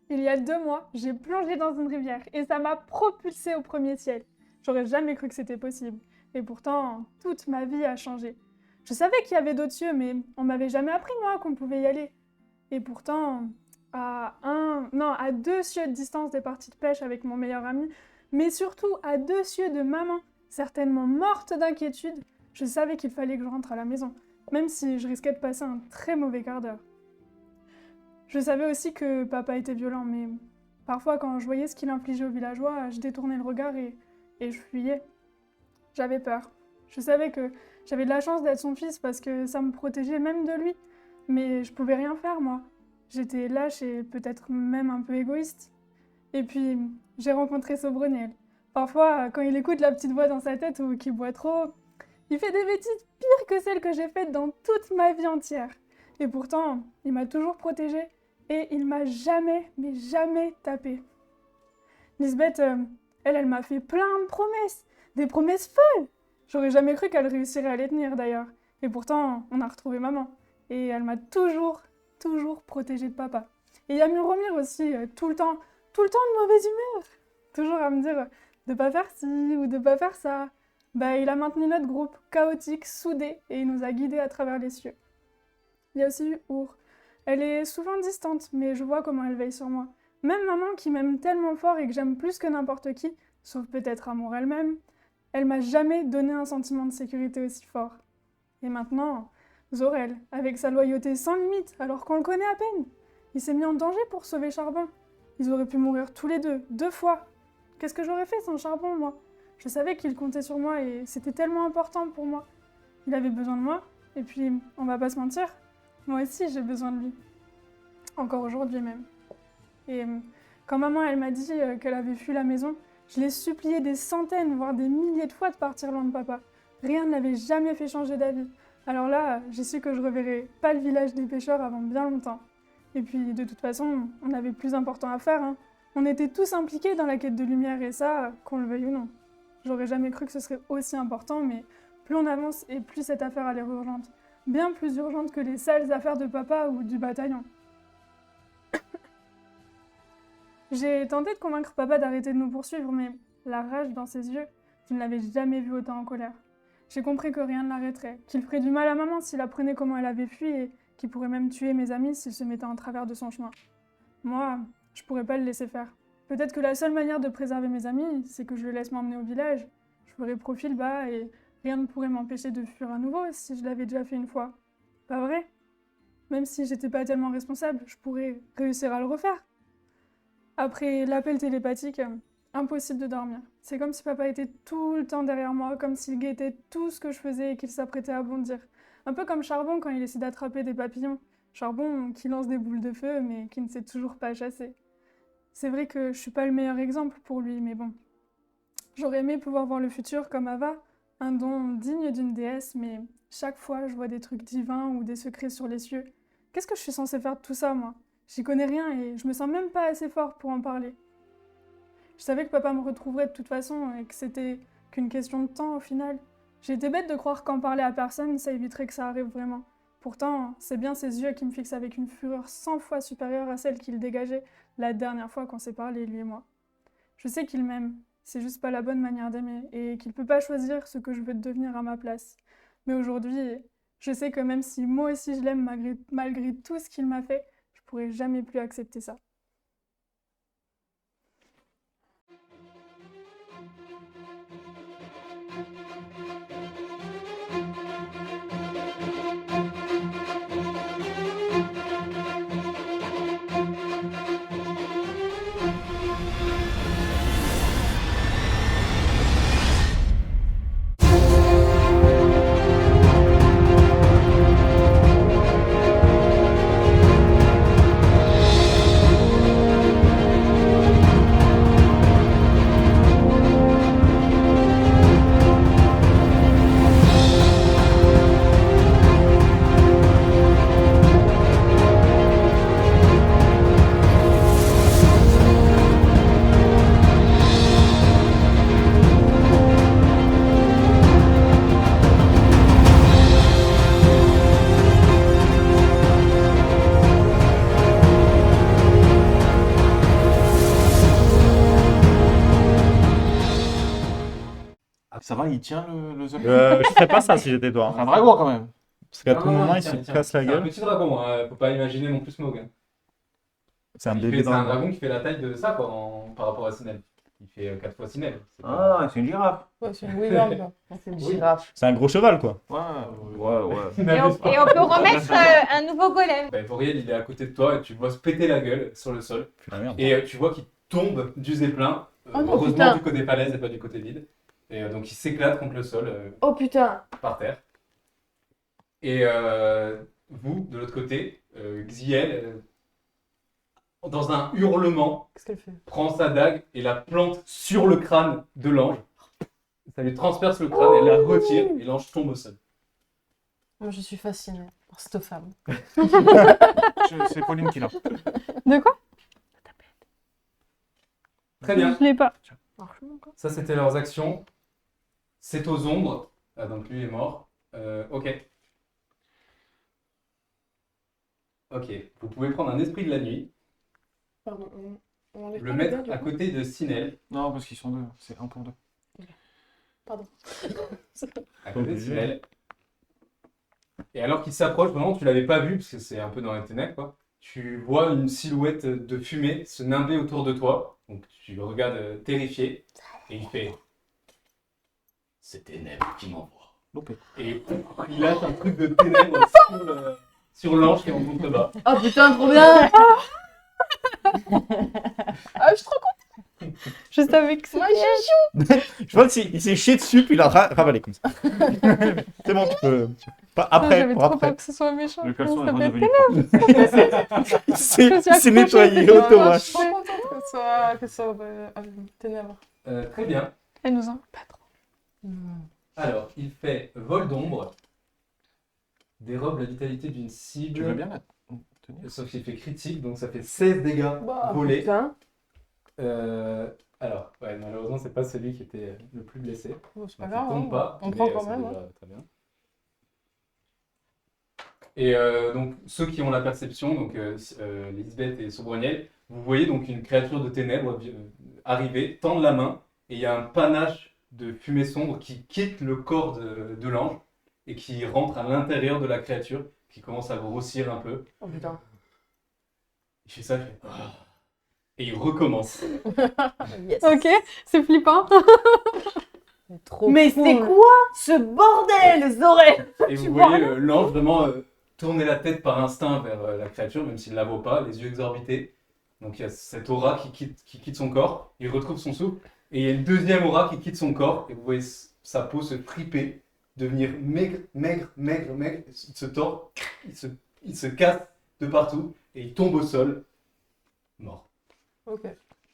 Il y a 2 mois, j'ai plongé dans une rivière et ça m'a propulsée au premier ciel. J'aurais jamais cru que c'était possible. Et pourtant, toute ma vie a changé. Je savais qu'il y avait d'autres cieux, mais on m'avait jamais appris, moi, qu'on pouvait y aller. Et pourtant, non, à 2 cieux de distance des parties de pêche avec mon meilleur ami, mais surtout à 2 cieux de maman, certainement morte d'inquiétude, je savais qu'il fallait que je rentre à la maison, même si je risquais de passer un très mauvais quart d'heure. Je savais aussi que papa était violent, mais parfois quand je voyais ce qu'il infligeait aux villageois, je détournais le regard et je fuyais. J'avais peur. Je savais que j'avais de la chance d'être son fils parce que ça me protégeait même de lui, mais je pouvais rien faire moi. J'étais lâche et peut-être même un peu égoïste. Et puis, j'ai rencontré Sobreniel. Parfois, quand il écoute la petite voix dans sa tête ou qu'il boit trop, il fait des bêtises pires que celles que j'ai faites dans toute ma vie entière. Et pourtant, il m'a toujours protégée et il m'a jamais, mais jamais tapée. Lisbeth, elle m'a fait plein de promesses, des promesses folles. J'aurais jamais cru qu'elle réussirait à les tenir d'ailleurs. Et pourtant, on a retrouvé maman. Et elle m'a toujours, toujours protégée de papa. Et il y a Muromir aussi, tout le temps de mauvaise humeur. Toujours à me dire de pas faire ci ou de pas faire ça. Bah, il a maintenu notre groupe chaotique, soudé, et il nous a guidés à travers les cieux. Il y a aussi eu Our. Elle est souvent distante, mais je vois comment elle veille sur moi. Même maman qui m'aime tellement fort et que j'aime plus que n'importe qui, sauf peut-être Amour elle-même, elle m'a jamais donné un sentiment de sécurité aussi fort. Et maintenant, Zorel, avec sa loyauté sans limite, alors qu'on le connaît à peine. Il s'est mis en danger pour sauver Charbon. Ils auraient pu mourir tous les deux, 2 fois. Qu'est-ce que j'aurais fait sans Charbon, moi? Je savais qu'il comptait sur moi et c'était tellement important pour moi. Il avait besoin de moi, et puis, on va pas se mentir, moi aussi j'ai besoin de lui. Encore aujourd'hui même. Et quand maman elle m'a dit qu'elle avait fui la maison, je l'ai supplié des centaines, voire des milliers de fois de partir loin de papa. Rien ne l'avait jamais fait changer d'avis. Alors là, j'ai su que je reverrais pas le village des pêcheurs avant bien longtemps. Et puis, de toute façon, on avait plus important à faire, hein. On était tous impliqués dans la quête de lumière et ça, qu'on le veuille ou non. J'aurais jamais cru que ce serait aussi important, mais plus on avance et plus cette affaire a l'air urgente. Bien plus urgente que les sales affaires de papa ou du bataillon. J'ai tenté de convaincre papa d'arrêter de nous poursuivre, mais la rage dans ses yeux, je ne l'avais jamais vu autant en colère. J'ai compris que rien ne l'arrêterait, qu'il ferait du mal à maman s'il apprenait comment elle avait fui et qu'il pourrait même tuer mes amis s'il se mettait en travers de son chemin. Moi, je pourrais pas le laisser faire. Peut-être que la seule manière de préserver mes amis, c'est que je le laisse m'emmener au village. Je ferai profil bas et rien ne pourrait m'empêcher de fuir à nouveau si je l'avais déjà fait une fois. Pas vrai? Même si j'étais pas tellement responsable, je pourrais réussir à le refaire. Après l'appel télépathique, impossible de dormir. C'est comme si papa était tout le temps derrière moi, comme s'il guettait tout ce que je faisais et qu'il s'apprêtait à bondir. Un peu comme Charbon quand il essaie d'attraper des papillons. Charbon qui lance des boules de feu mais qui ne sait toujours pas chasser. C'est vrai que je suis pas le meilleur exemple pour lui, mais bon. J'aurais aimé pouvoir voir le futur comme Ava, un don digne d'une déesse, mais chaque fois je vois des trucs divins ou des secrets sur les cieux. Qu'est-ce que je suis censée faire de tout ça, moi? J'y connais rien et je me sens même pas assez fort pour en parler. Je savais que papa me retrouverait de toute façon et que c'était qu'une question de temps au final. J'ai été bête de croire qu'en parler à personne, ça éviterait que ça arrive vraiment. Pourtant, c'est bien ses yeux qui me fixent avec une fureur 100 fois supérieure à celle qu'il dégageait la dernière fois qu'on s'est parlé, lui et moi. Je sais qu'il m'aime, c'est juste pas la bonne manière d'aimer et qu'il peut pas choisir ce que je veux devenir à ma place. Mais aujourd'hui, je sais que même si moi aussi je l'aime malgré tout ce qu'il m'a fait, je pourrais jamais plus accepter ça. Ça va, il tient le Zolel Je ferais pas ça si j'étais toi. C'est un dragon quand même. Parce qu'à Non, tout non, moment, il tient, se tient. casse la C'est un gueule. petit dragon, hein. Faut pas imaginer non plus Smaug. Hein. C'est un C'est bébé un dragon. dragon qui fait la taille de ça quoi, par rapport à Sinel. Il fait 4 fois Sinel. C'est Ah, c'est une girafe. Ouais, c'est une wyvern, quoi. C'est une Oui. girafe. C'est un gros cheval, quoi. Ouais. Et on peut remettre un nouveau golem. Bah, Voriel, il est à côté de toi et tu le vois se péter la gueule sur le sol. Putain, merde. Et tu vois qu'il tombe du zeppelin, Oh non, heureusement putain. du côté falaise et pas du côté vide. Et donc il s'éclate contre le sol, Oh putain. par terre. Et vous, de l'autre côté, Xiel, dans un hurlement, Qu'est-ce qu'elle fait? prend sa dague et la plante sur le crâne de l'ange. Ça lui transperce le crâne, elle la retire et l'ange tombe au sol. Moi, je suis fascinée par cette femme. C'est Pauline qui l'a. De quoi? Très bien. Je l'ai pas. Ça, c'était leurs actions. C'est aux ombres. Ah, donc lui est mort. Ok. Ok. Vous pouvez prendre un esprit de la nuit, Pardon, on enlève le pas mettre gars, du à coup côté de Sinel. Non, parce qu'ils sont deux. C'est un pour deux. À côté de Sinel. Et alors qu'il s'approche, vraiment, tu l'avais pas vu, parce que c'est un peu dans les ténèbres, quoi. Tu vois une silhouette de fumée se nimber autour de toi. Donc tu le regardes terrifié. Et il fait... C'est ténèbres qui m'envoient. Loupé. Et il lâche un truc de ténèbres sur l'ange qui est en contrebas. Oh putain, trop bien. Ah, je suis trop contente. Je savais que Moi, c'était... Je vois qu'il s'est chié dessus, puis il a ravalé comme ça. C'est bon, tu peux. Pas après, J'avais pour trop après. peur que ce soit méchant. Le caleçon est Ça fait redevenu propre. Il s'est Je suis nettoyé accrochée. au Moi, je suis tomate. trop contente que ça soit ténèbres. Très bien. Elle nous en veut pas trop. Alors, il fait vol d'ombre, dérobe la vitalité d'une Tu cible, veux bien la tenir? sauf qu'il fait critique, donc ça fait 16 dégâts Bah, volés. Putain. Alors, ouais, malheureusement, c'est pas celui qui était le plus blessé. Bon, c'est pas Donc, grave, il tombe hein. pas, On mais, prend quand c'est même. déjà Hein. très bien. Et donc, ceux qui ont la perception, donc Lisbeth et Sobroniel, vous voyez donc une créature de ténèbres arriver, tendre la main, et il y a un panache de fumée sombre qui quitte le corps de l'ange et qui rentre à l'intérieur de la créature, qui commence à grossir un peu. Oh putain. Il fait ça, il fait... Ah. Et il recommence. Yes. Ok, c'est flippant. Trop Mais cool. c'est quoi ce bordel, Zoré? Et vous voyez l'ange vraiment tourner la tête par instinct vers la créature, même s'il ne la voit pas, les yeux exorbités. Donc il y a cette aura qui quitte son corps, il retrouve son souffle, et il y a une deuxième aura qui quitte son corps, et vous voyez sa peau se friper, devenir maigre, il se tord, il se casse de partout, et il tombe au sol, mort. Ok.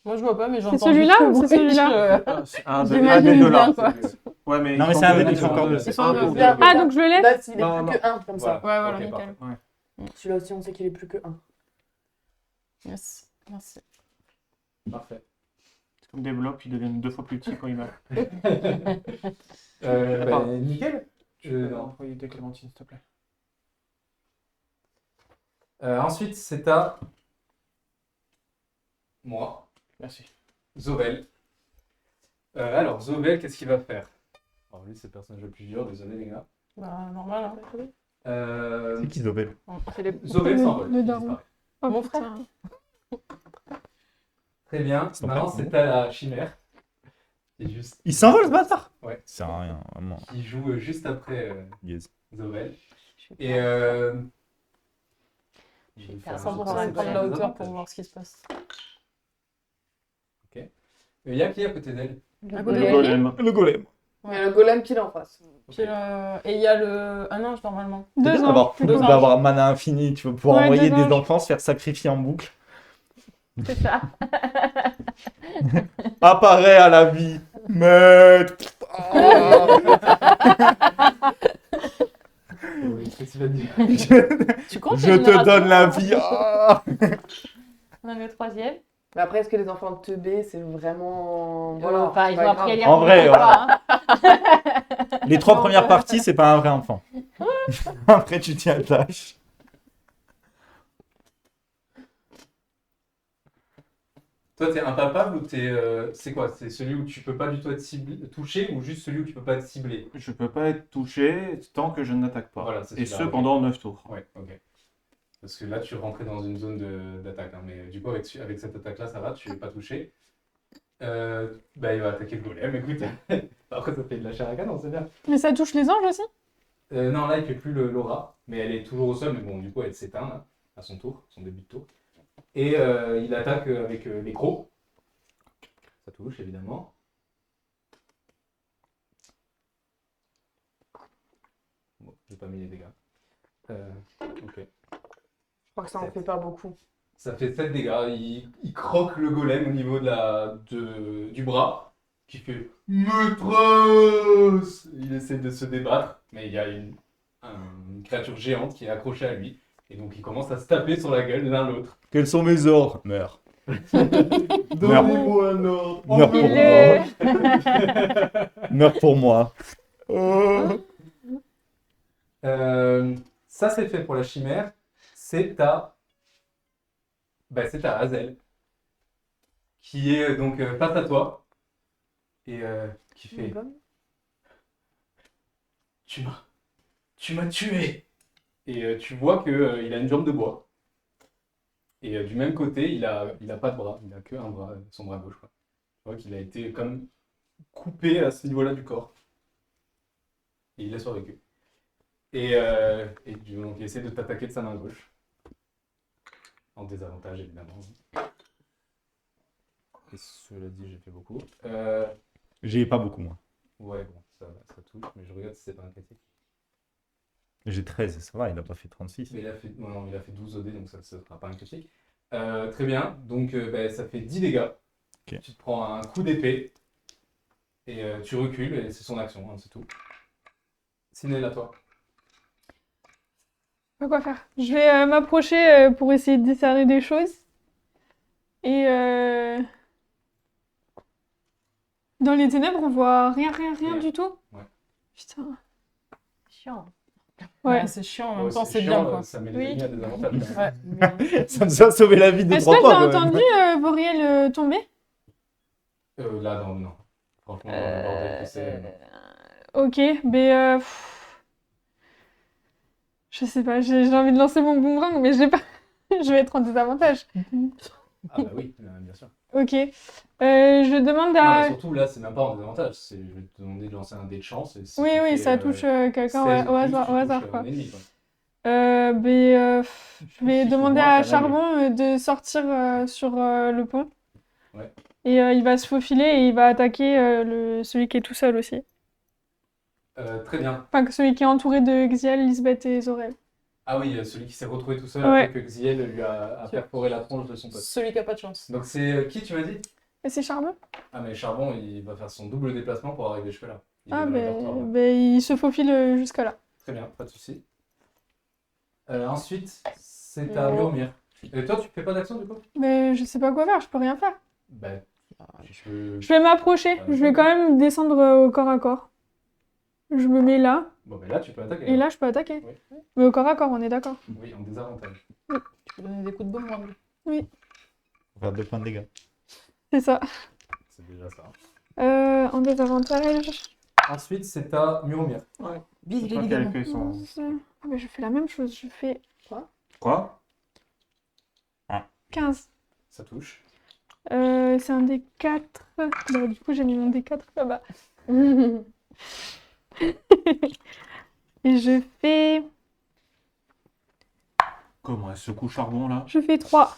Moi, je vois pas, mais j'entends. celui-là juste le ou c'est bruit, celui-là Un des J'imagine deux là. bien, quoi. Ouais, mais Non, mais ils c'est un sont des deux, deux, ils sont encore deux. deux. Ils sont deux. Bien. Ah, donc je le laisse. Là, il est Non, plus que 1 comme ça. Ouais, voilà, Ok, nickel. parfait. Celui-là aussi, on sait qu'il est plus que 1. Yes. Merci. Parfait. C'est comme des blocs, ils deviennent 2 fois plus petits quand ils meurent. Nickel. Tu peux envoyer des clémentines, s'il te plaît. Ensuite, c'est à moi. Merci. Zovel. Alors, Zovel, qu'est-ce qu'il va faire? Alors, lui, c'est le personnage le plus dur, désolé les gars. Bah, normal, hein. C'est qui Zobel? C'est les... Zovel s'envole. Le il daron. disparaît. Oh, Mon putain. Très bien. C'est ton Maintenant, père, c'est à la chimère. C'est juste. Il s'envole ce bâtard? Ouais. Ça sert à rien, vraiment. Qui joue juste après Yes. Zovel. Je suis Et. Je vais faire un 100% jet de de prendre la avantage. hauteur pour voir ce qui se passe. Il y a qui à côté d'elle? À Le côté de lui. golem. Le golem. Il y a le golem qui est en face. Ok. Puis, et il y a un ange normalement. C'est bien 2 ans. d'avoir Deux ans. d'avoir un mana infini, tu vas pouvoir Ouais, envoyer 2 des anges. enfants se faire sacrifier en boucle. C'est ça. Apparaît à la vie. Mais. Qu'est-ce qu'il va dire? Tu comptes Je te donne la vie. Ah. On a le troisième. Mais après, est-ce que les enfants de teubé, c'est vraiment. Voilà, Enfin, c'est ils pas vont grave. après les En vrai, reprendre, ouais. Les 3 premières parties, c'est pas un vrai enfant. Après, tu t'y attaches. Toi, t'es impalpable ou c'est quoi? C'est celui où tu peux pas du tout être touché ou juste celui où tu peux pas être ciblé? Je peux pas être touché tant que je n'attaque pas. Voilà, c'est Et celui-là, ce ok. pendant 9 tours. Ouais, ok. Parce que là, tu rentrais dans une zone d'attaque. Hein, mais du coup, avec cette attaque-là, ça va, tu n'es pas touché. Bah, il va attaquer le golem, écoute. Après, ça fait de la chair à canon, c'est bien. Mais ça touche les anges aussi? Non, là, il fait plus l'aura, mais elle est toujours au sol. Mais bon, du coup, elle s'éteint là, à son tour, son début de tour. Et il attaque avec les crocs. Ça touche, évidemment. Bon, j'ai pas mis les dégâts. Ok. Je crois que ça en fait pas beaucoup. Ça fait 7 dégâts. Il croque le golem au niveau du bras, qui fait Maîtresse. Il essaie de se débattre, mais il y a une créature géante qui est accrochée à lui. Et donc il commence à se taper sur la gueule l'un l'autre. Quels sont mes ordres? Meurs. Donnez-moi un ordre. Meurs pour Il moi. Meurs pour moi. Oh. Ça c'est fait pour la chimère. C'est à Hazel, qui est donc face à toi et qui fait Tu m'as tué. Et tu vois que il a une jambe de bois. Et du même côté, il a pas de bras, il a que un bras, son bras gauche, quoi. Tu vois qu'il a été comme coupé à ce niveau-là du corps. Et il a survécu. Donc il essaie de t'attaquer de sa main gauche. En désavantage, évidemment. Et cela dit, j'ai fait beaucoup. J'ai pas beaucoup, moi. Ouais, bon, ça touche, mais je regarde si c'est pas un critique. J'ai 13, ça va, il a pas fait 36. Mais non, il a fait 12 OD, donc ça ne sera pas un critique. Très bien, donc ça fait 10 dégâts. Ok. Tu te prends un coup d'épée et tu recules, et c'est son action, hein, c'est tout. Sinel, à toi. Pas quoi faire. Je vais m'approcher pour essayer de discerner des choses. Et dans les ténèbres, on voit rien Rien. du tout. Ouais. Putain. Chiant. Ouais. C'est chiant, en Ouais, même temps, c'est chiant, bien, quoi. Ça met les Oui. ennemis à des avantages. Ouais, mais- Ça nous a sauvé la vie de Est-ce que 3 t'as fois. quand même. entendu Boreal tomber? Là, non. Franchement, dans le bordel que c'est. Ok, mais je sais pas, j'ai envie de lancer mon boomerang, mais j'ai pas. Je vais être en désavantage. Ah bah oui, bien sûr. Ok. Je demande Non, à. mais surtout, là, c'est même pas en désavantage. Je vais te demander de lancer un dé de chance. Et si Oui, tu oui, fais, ça touche quelqu'un 16 au ou plus, hasard, tu au touches hasard, un quoi. ennemi, quoi. Je vais Si, demander pour moi, à ça va, Charbon de sortir sur le pont. Ouais. Et il va se faufiler et il va attaquer celui qui est tout seul aussi. Très bien. Enfin, celui qui est entouré de Xiel, Lisbeth et Zorel. Ah oui, celui qui s'est retrouvé tout seul Ouais. après que Xiel lui a perforé la tronche de son pote. Celui qui a pas de chance. Donc c'est qui tu m'as dit? Et c'est Charbon? Ah mais Charbon, il va faire son double déplacement pour arriver jusque là. Il est Ah, dans les dortoirs, là. ben il se faufile jusqu'à là. Très bien, pas de souci. Ensuite, c'est à Murmire. Et toi, tu fais pas d'action du coup? Mais je sais pas quoi faire, je peux rien faire. Ben, tu peux... Je vais m'approcher, je vais quand même descendre au corps à corps. Je me mets là, Bon ben là, tu peux attaquer. et là je peux attaquer. Oui. Mais au corps à corps, on est d'accord. Oui, en désavantage. Tu peux donner des coups de boomerang. On va faire 2 points de dégâts. C'est ça. C'est déjà ça. En désavantage. Ensuite, c'est à Murmire. Bise C'est les toi qui as ligaments. fait son. Ah, mais je fais la même chose, je fais Quoi? 15. Ça touche. C'est un des 4. Bah, du coup, j'ai mis mon D4 là-bas. Et je fais. Comment elle secoue Charbon là? Je fais 3.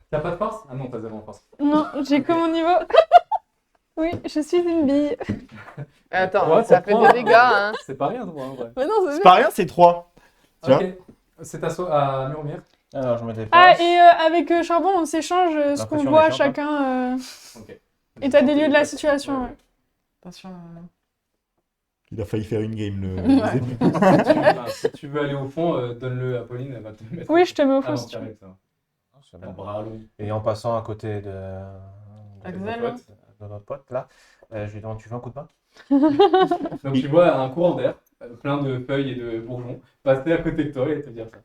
T'as pas de force? Ah non, t'as zéro en force. Non, j'ai que mon niveau. Oui, je suis une bille. Attends, Ouais, ça pour fait toi, des dégâts, hein. C'est pas rien, toi, en vrai. Mais non, c'est C'est pas rien, c'est 3. Tu vois Ok. C'est à Murmire. Alors je me déplace. Ah, et avec Charbon, on s'échange ce qu'on L'impression voit d'échange, chacun. Ok. État des lieux de la situation, Ouais, ouais. Attention. Il a failli faire une game, le. Ouais. Si tu veux aller au fond, donne-le à Pauline, elle va te mettre. Oui, je te mets au Ah fond non, si tu veux. carré, ça va. C'est T'as le bon. bras long. Et en passant à côté de Axel, Pote. notre pote là, je lui demande tu veux un coup de main? Donc tu vois un courant d'air, plein de feuilles et de bourgeons, passer à côté de toi et te dire ça.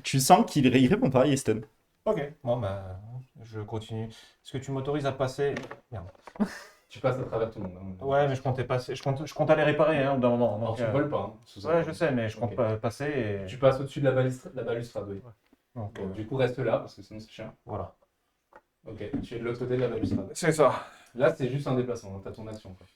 Tu sens qu'il répond pas, il est stun. Ok. Bon bah Je continue. Est-ce que tu m'autorises à passer? Merde. Tu passes à travers tout le monde. Hein. Ouais, mais je comptais passer. Je compte aller réparer hein, au bout d'un moment. Alors, Donc, tu voles pas. Hein, sous ça. ouais, je sais, mais je compte Ok. pas passer et. Tu passes au-dessus de la balustrade, oui. Donc, Bon, du coup, reste là, parce que sinon c'est chiant. voilà. Ok, tu es de l'autre côté de la balustrade. C'est ça. Là, c'est juste un déplacement, t'as ton action. Quoi.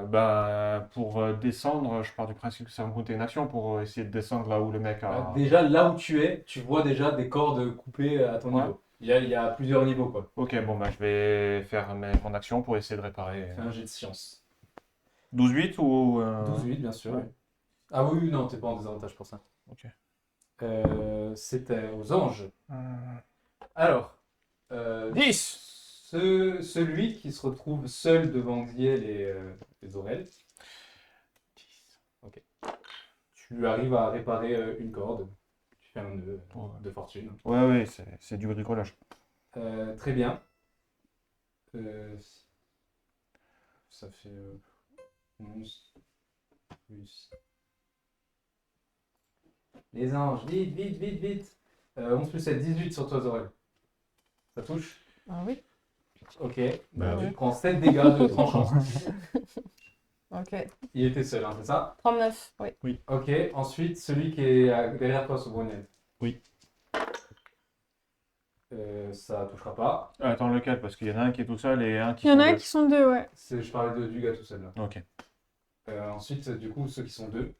Ben, pour descendre, je pars du principe que ça va me coûter une action pour essayer de descendre là où le mec a. Déjà, là où tu es, tu vois déjà des cordes coupées à ton Ouais. niveau. Il y a plusieurs niveaux, quoi. Ok, bon, ben, je vais faire mon action pour essayer de réparer. Fais un jet de science. 12-8 ou. 12-8, bien sûr. ouais. oui. Ah oui, non, t'es pas en désavantage pour ça. Ok. C'était aux anges. Alors, 10 celui qui se retrouve seul devant Xiel et Zorel. Ok. Tu arrives à réparer une corde. Tu fais un nœud de fortune. Ouais, c'est du bricolage. Très bien. Ça fait 11 plus. Les anges, vite, vite, vite, vite. 11 plus 7, 18 sur toi, Zorel. Ça touche? Ah oui. Ok. Bah Tu oui. prends 7 dégâts de tranchant. Ok. Il était seul, hein, c'est ça? 39, oui. Ok. Ensuite, celui qui est derrière toi, Sobroniel. Oui. Ça touchera pas. Attends, lequel? Parce qu'il y en a un qui est tout seul et un qui Il y en sont a deux. qui sont deux, ouais. Je parlais du gars tout seul là. Ok. Ensuite, du coup, ceux qui sont deux.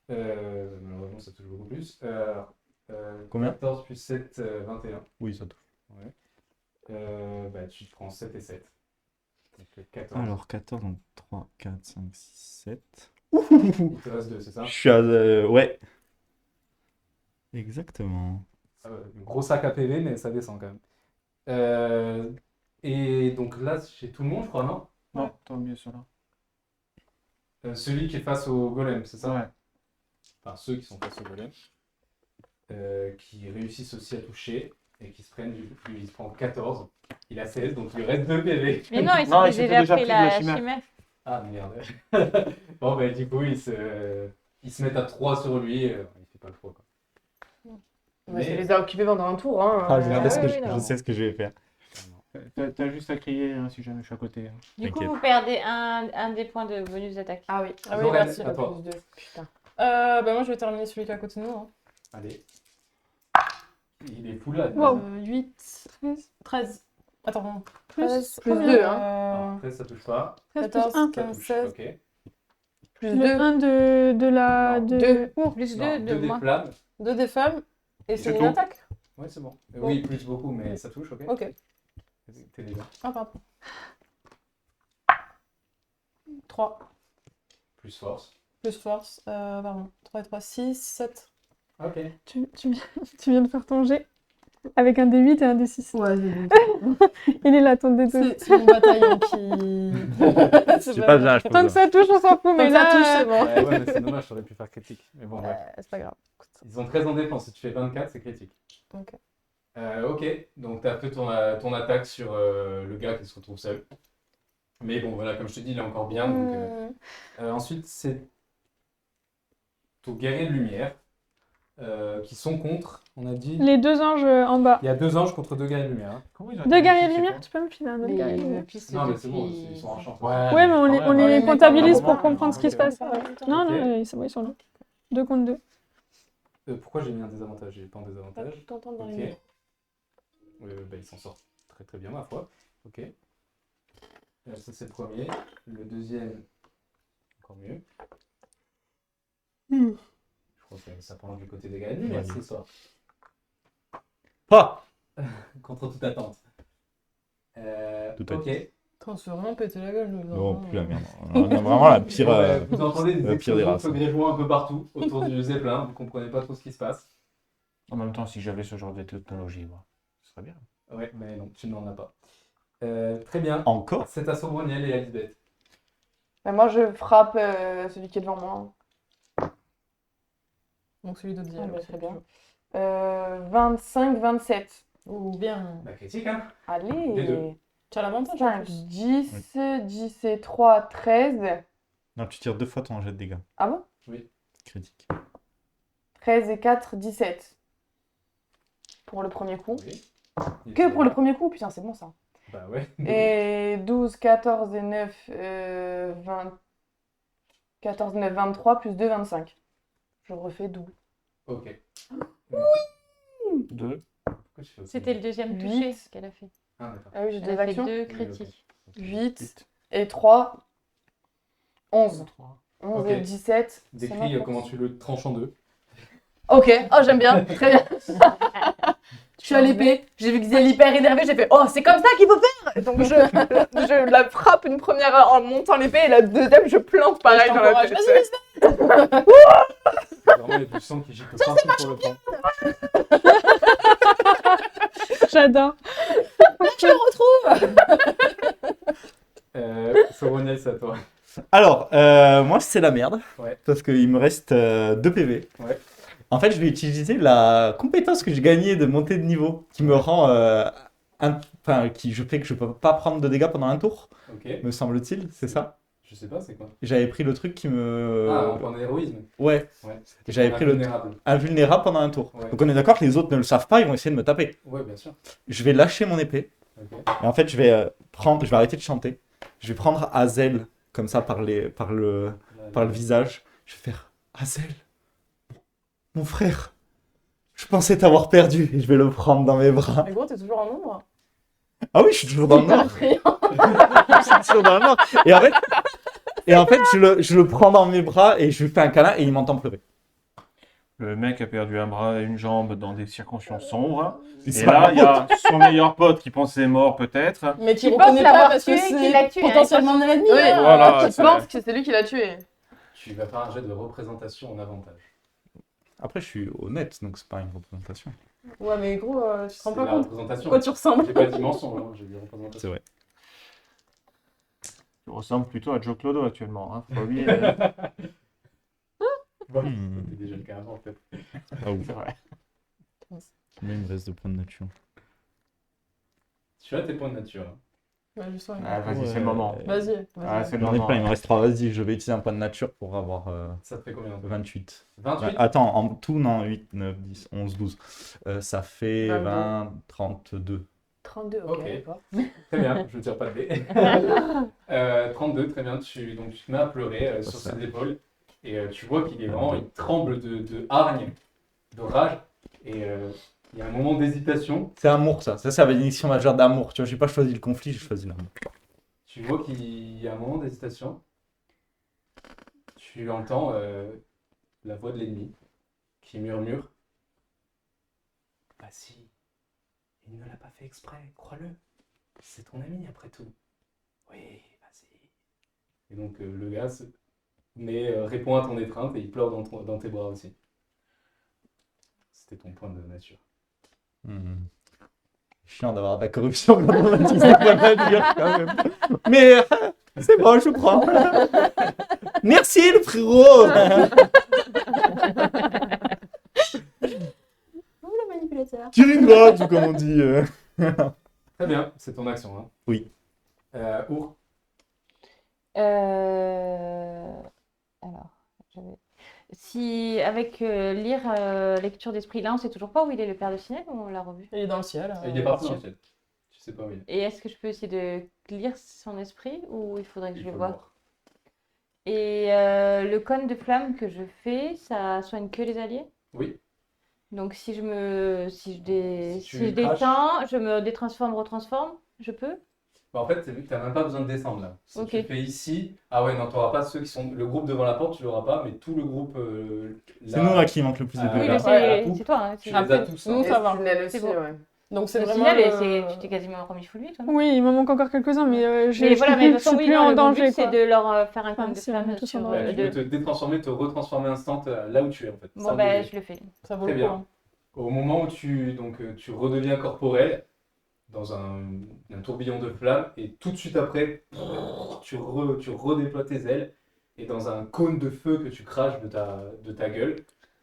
Malheureusement, ça touche beaucoup plus. Combien? 14 plus 7, 21. Oui, ça touche. Bah, tu te prends 7 et 7. Donc 14. Alors, 14, donc 3, 4, 5, 6, 7. Il te reste 2, c'est ça? Je suis à. Ouais. Exactement. Gros sac à PV, mais ça descend quand même. Et donc là, chez tout le monde, je crois, non? Non, t'as oublié cela. Celui qui est face au golem, c'est ça? Ouais. Enfin, ceux qui sont face au golem. Qui réussissent aussi à toucher et qui se prennent, du coup, lui, il se prend 14. Il a 16, donc il lui reste 2 PV. Mais non, il Non, s'était il s'était déjà déjà pris pris de la la chimère. chimère. Ah merde. Bon, bah, du coup, ils se mettent à 3 sur lui. Il fait pas le froid, quoi. Mais ça les a occupés pendant un tour. Hein. Ah, je sais, oui, non. je sais ce que je vais faire. T'as juste à crier hein, si jamais je suis à côté. hein. Du coup, T'inquiète. vous perdez un des points de bonus d'attaque. Ah oui. Ah oui, Zorel, merci. à toi. Plus 2. Putain. Bah moi, je vais terminer celui qui est à côté de nous. Hein. Allez. Il est fou là. Wow. 8, 13. Attends, Plus, 13. plus combien? 2, hein. 13, ça touche pas. 13 plus 14, 1. Ça 15, touche. 16. Ok. Plus Le 2. 1 de la... Non, de... deux. Oh, Plus Non, 2 de 2 des moins. flammes. 2 des femmes. Et C'est c'est une tout. attaque. Ouais, c'est bon. Oui, plus beaucoup, mais ça touche, ok? Ok. T'es déjà. Ah, pardon. 3. Plus force. Plus force. Pardon. 3 et 3, 6, 7. Ok. tu viens de faire ton jet avec un D8 et un D6. Ouais, c'est Il est là, ton D12. C'est mon bataillon qui. J'ai pas de l'âge pour Tant que ça touche, on s'en fout, mais Mais ça là... touche, c'est bon. Ouais, mais c'est dommage, t'aurais pu faire critique. Mais bon, ouais. C'est pas grave. Ils ont 13 en défense. Si tu fais 24, c'est critique. Ok. Ok, donc tu as fait ton attaque sur le gars qui se retrouve seul. Mais bon, voilà, comme je te dis, il est encore bien. Donc, ensuite, c'est ton guerrier de lumière qui sont contre, on a dit. Les deux anges en bas. Il y a 2 anges contre 2 guerriers de lumière. Hein. Comment ils ont Deux été guerriers de notifiés, lumière, quoi tu peux me filer un autre guerrier de lumière? Non, mais c'est bon, ils sont en chance. Ouais, mais on les, quand on même, les ouais. comptabilise Ouais, pour comprendre ce qui ok. se passe. Non, Ok. non, c'est bon, ils sont là. 2 contre 2. Pourquoi j'ai mis un désavantage? J'ai pas un désavantage. Tu t'entends dans Ok. les murs. Bah, ils s'en sortent très très bien, ma foi. Ok. Ça, c'est le premier. Le deuxième, encore mieux. Je crois que ça penche du côté des gagnants, mais c'est ça. Pas. Contre toute attente. Tout à ok. Attends, on se fait vraiment péter la gueule. nous, Non, hein. plus la merde. On a vraiment la pire. Bon, bah, vous entendez des la pire des explosions de races. feux grégeois un peu partout autour du Zeppelin. Vous comprenez pas trop ce qui se passe. En même temps, si j'avais ce genre de technologie, moi, ce serait bien. Ouais, mais non, tu n'en as pas. Très bien. Encore. C'est à Sobroniel et à Lisbeth. Bah, moi, je frappe celui qui est devant moi. Donc celui de Diel. Ah, bah, aussi, très bien. toujours. 25, 27. Oh, bien. Bah, critique, hein. Allez. Les deux. Tu as l'avantage en 5, plus. 10, 10 et 3, 13. Non, tu tires 2 fois ton jet de dégâts. Ah bon? Critique. 13 et 4, 17. pour le premier coup. Oui. Que pour le premier coup, putain, c'est bon ça. Bah ouais. Et 12, 14 et 9, 20... 14, 9, 23, plus 2, 25. Je refais double. Ok. 2. Pourquoi tu fais autant C'était le deuxième Huit. touché qu'elle a fait. Ah, d'accord. Ah oui, j'ai Elle des a fait actions. 2 Oui, critiques. 8 et 3, 11. 3. 11 Ok. et 17. c'est Décris ma force. comment tu le tranches en deux. Ok, oh j'aime bien, très bien. Je suis à l'épée, j'ai vu Xiel hyper énervé, j'ai fait oh c'est comme ça qu'il faut faire. Donc je la frappe une première en montant l'épée et la deuxième je plante pareil dans la tête. Vraiment, il y a du sang qui gicle partout sur le front. J'adore. Je le retrouve. Soroniel, c'est à toi. Alors, moi, c'est la merde. Ouais. Parce qu'il me reste 2 PV. Ouais. En fait, je vais utiliser la compétence que j'ai gagnée de montée de niveau, qui me rend... qui je fais que je peux pas prendre de dégâts pendant un tour, Ok. me semble-t-il, c'est ça? Je sais pas, c'est quoi? J'avais pris le truc qui me... Ah, en point d'héroïsme. Ouais, Ouais. j'avais pris le Invulnérable. invulnérable pendant un tour. Ouais. Donc on est d'accord que les autres ne le savent pas, ils vont essayer de me taper. Ouais, bien sûr. Je vais lâcher mon épée, Ok. et en fait, je vais arrêter de chanter. Je vais prendre Hazel, comme ça, par le visage. Je vais faire Hazel, mon frère, je pensais t'avoir perdu, et je vais le prendre dans mes bras. Mais gros, t'es toujours en nombre. Ah oui, je suis toujours dans le nord. Je suis toujours dans le nord. Et en fait, je le prends dans mes bras et je lui fais un câlin et il m'entend pleurer. Le mec a perdu un bras et une jambe dans des circonstances sombres. Et Et c'est là, pas il y a son meilleur pote qui pensait mort peut-être. Mais Qui pense l'avoir tué, qui l'a tué, hein, Potentiellement un ennemi. Oui, hein. Voilà, tu c'est- penses que c'est lui qui l'a tué. Tu vas faire un jet de représentation en avantage. Après, je suis honnête, donc c'est pas une représentation. Ouais, mais gros, tu te rends C'est pas la compte représentation. quoi tu ressembles. J'ai pas dit mensonge, hein, j'ai dit représentation. C'est vrai. Tu ressembles plutôt à Joe Clodo actuellement. Hein. Faut pas oublier. Ouais, Hmm. c'était déjà le cas avant, peut-être. Ah oui. C'est vrai. Combien il me reste de points de nature? Tu as tes points de nature. hein. Ouais, justement. Ah, vas-y, Ouais. c'est le moment. Vas-y. Ah, c'est le J'en ai moment. plein, il me reste 3. Vas-y, je vais utiliser un point de nature pour avoir Ça te fait combien? 28. 28? Ouais, attends, en tout, non, 8, 9, 10, 11, 12. Ça fait 22. 20, 32. 32, ok. Ok. D'accord. Très bien, je ne tire pas de dés. 32, très bien. Tu te mets à pleurer sur Ça. ses épaules. Et tu vois qu'il est vraiment, il tremble de hargne, de rage. Et il y a un moment d'hésitation. C'est amour, ça. Ça va être une initiation majeure d'amour. Tu vois, j'ai pas choisi le conflit, j'ai choisi l'amour. Tu vois qu'il y a un moment d'hésitation. Tu entends la voix de l'ennemi qui murmure. Bah si, il ne l'a pas fait exprès, crois-le. C'est ton ami après tout. Oui, vas-y. Et donc le gars répond à ton étreinte et il pleure dans tes bras aussi. C'était ton point de nature. Chiant d'avoir de la corruption quand on utilise des points de nature, quand même. Mais c'est bon, je prends. Merci, le frérot. Le manipulateur. Tire une botte, ou comme on dit. Très bien, c'est ton action. Hein. Oui. Our, Alors, si avec lire lecture d'esprit, là, on sait toujours pas où il est le père de Sinel ou on l'a revu? Il est dans le ciel. il est parti dans le ciel. Tu sais pas où il est. Et est-ce que je peux essayer de lire son esprit ou il faudrait que je Il le faut voie? voir. Et le cône de flamme que je fais, ça soigne que les alliés? Oui. Donc si je Si tu si je craches. descends, je me détransforme, retransforme, je peux? Bah, en fait, t'as même pas besoin de descendre là. Si Ok. tu fais ici, ah ouais, non, t'auras pas ceux qui sont. Le groupe devant la porte, tu l'auras pas, mais tout le groupe. C'est nous à qui il manque le plus de Ah, Oui, PV. le ouais, à c'est tout. c'est toi. Hein, Tu c'est- les as tous. Nous, hein. ça va. Sinel C'est aussi, bon. ouais. Donc c'est Le vraiment. Sinel, tu t'es quasiment remis full lui, toi. Oui, il me manque encore quelques-uns, mais Mais voilà, mais de toute je suis façon, oui, plus non, en le danger, but, c'est quoi. de leur faire un Enfin, cône de si on est flamme tous en sur danger. Ouais, tu peux te détransformer, te retransformer instant là où tu es en fait. Bon, Sans ben, bouger. je le fais. Ça vaut Très le coup. bien. hein. Au moment où tu redeviens corporel, dans un tourbillon de flammes, et tout de suite après, tu redéploies tes ailes, et dans un cône de feu que tu craches de ta gueule,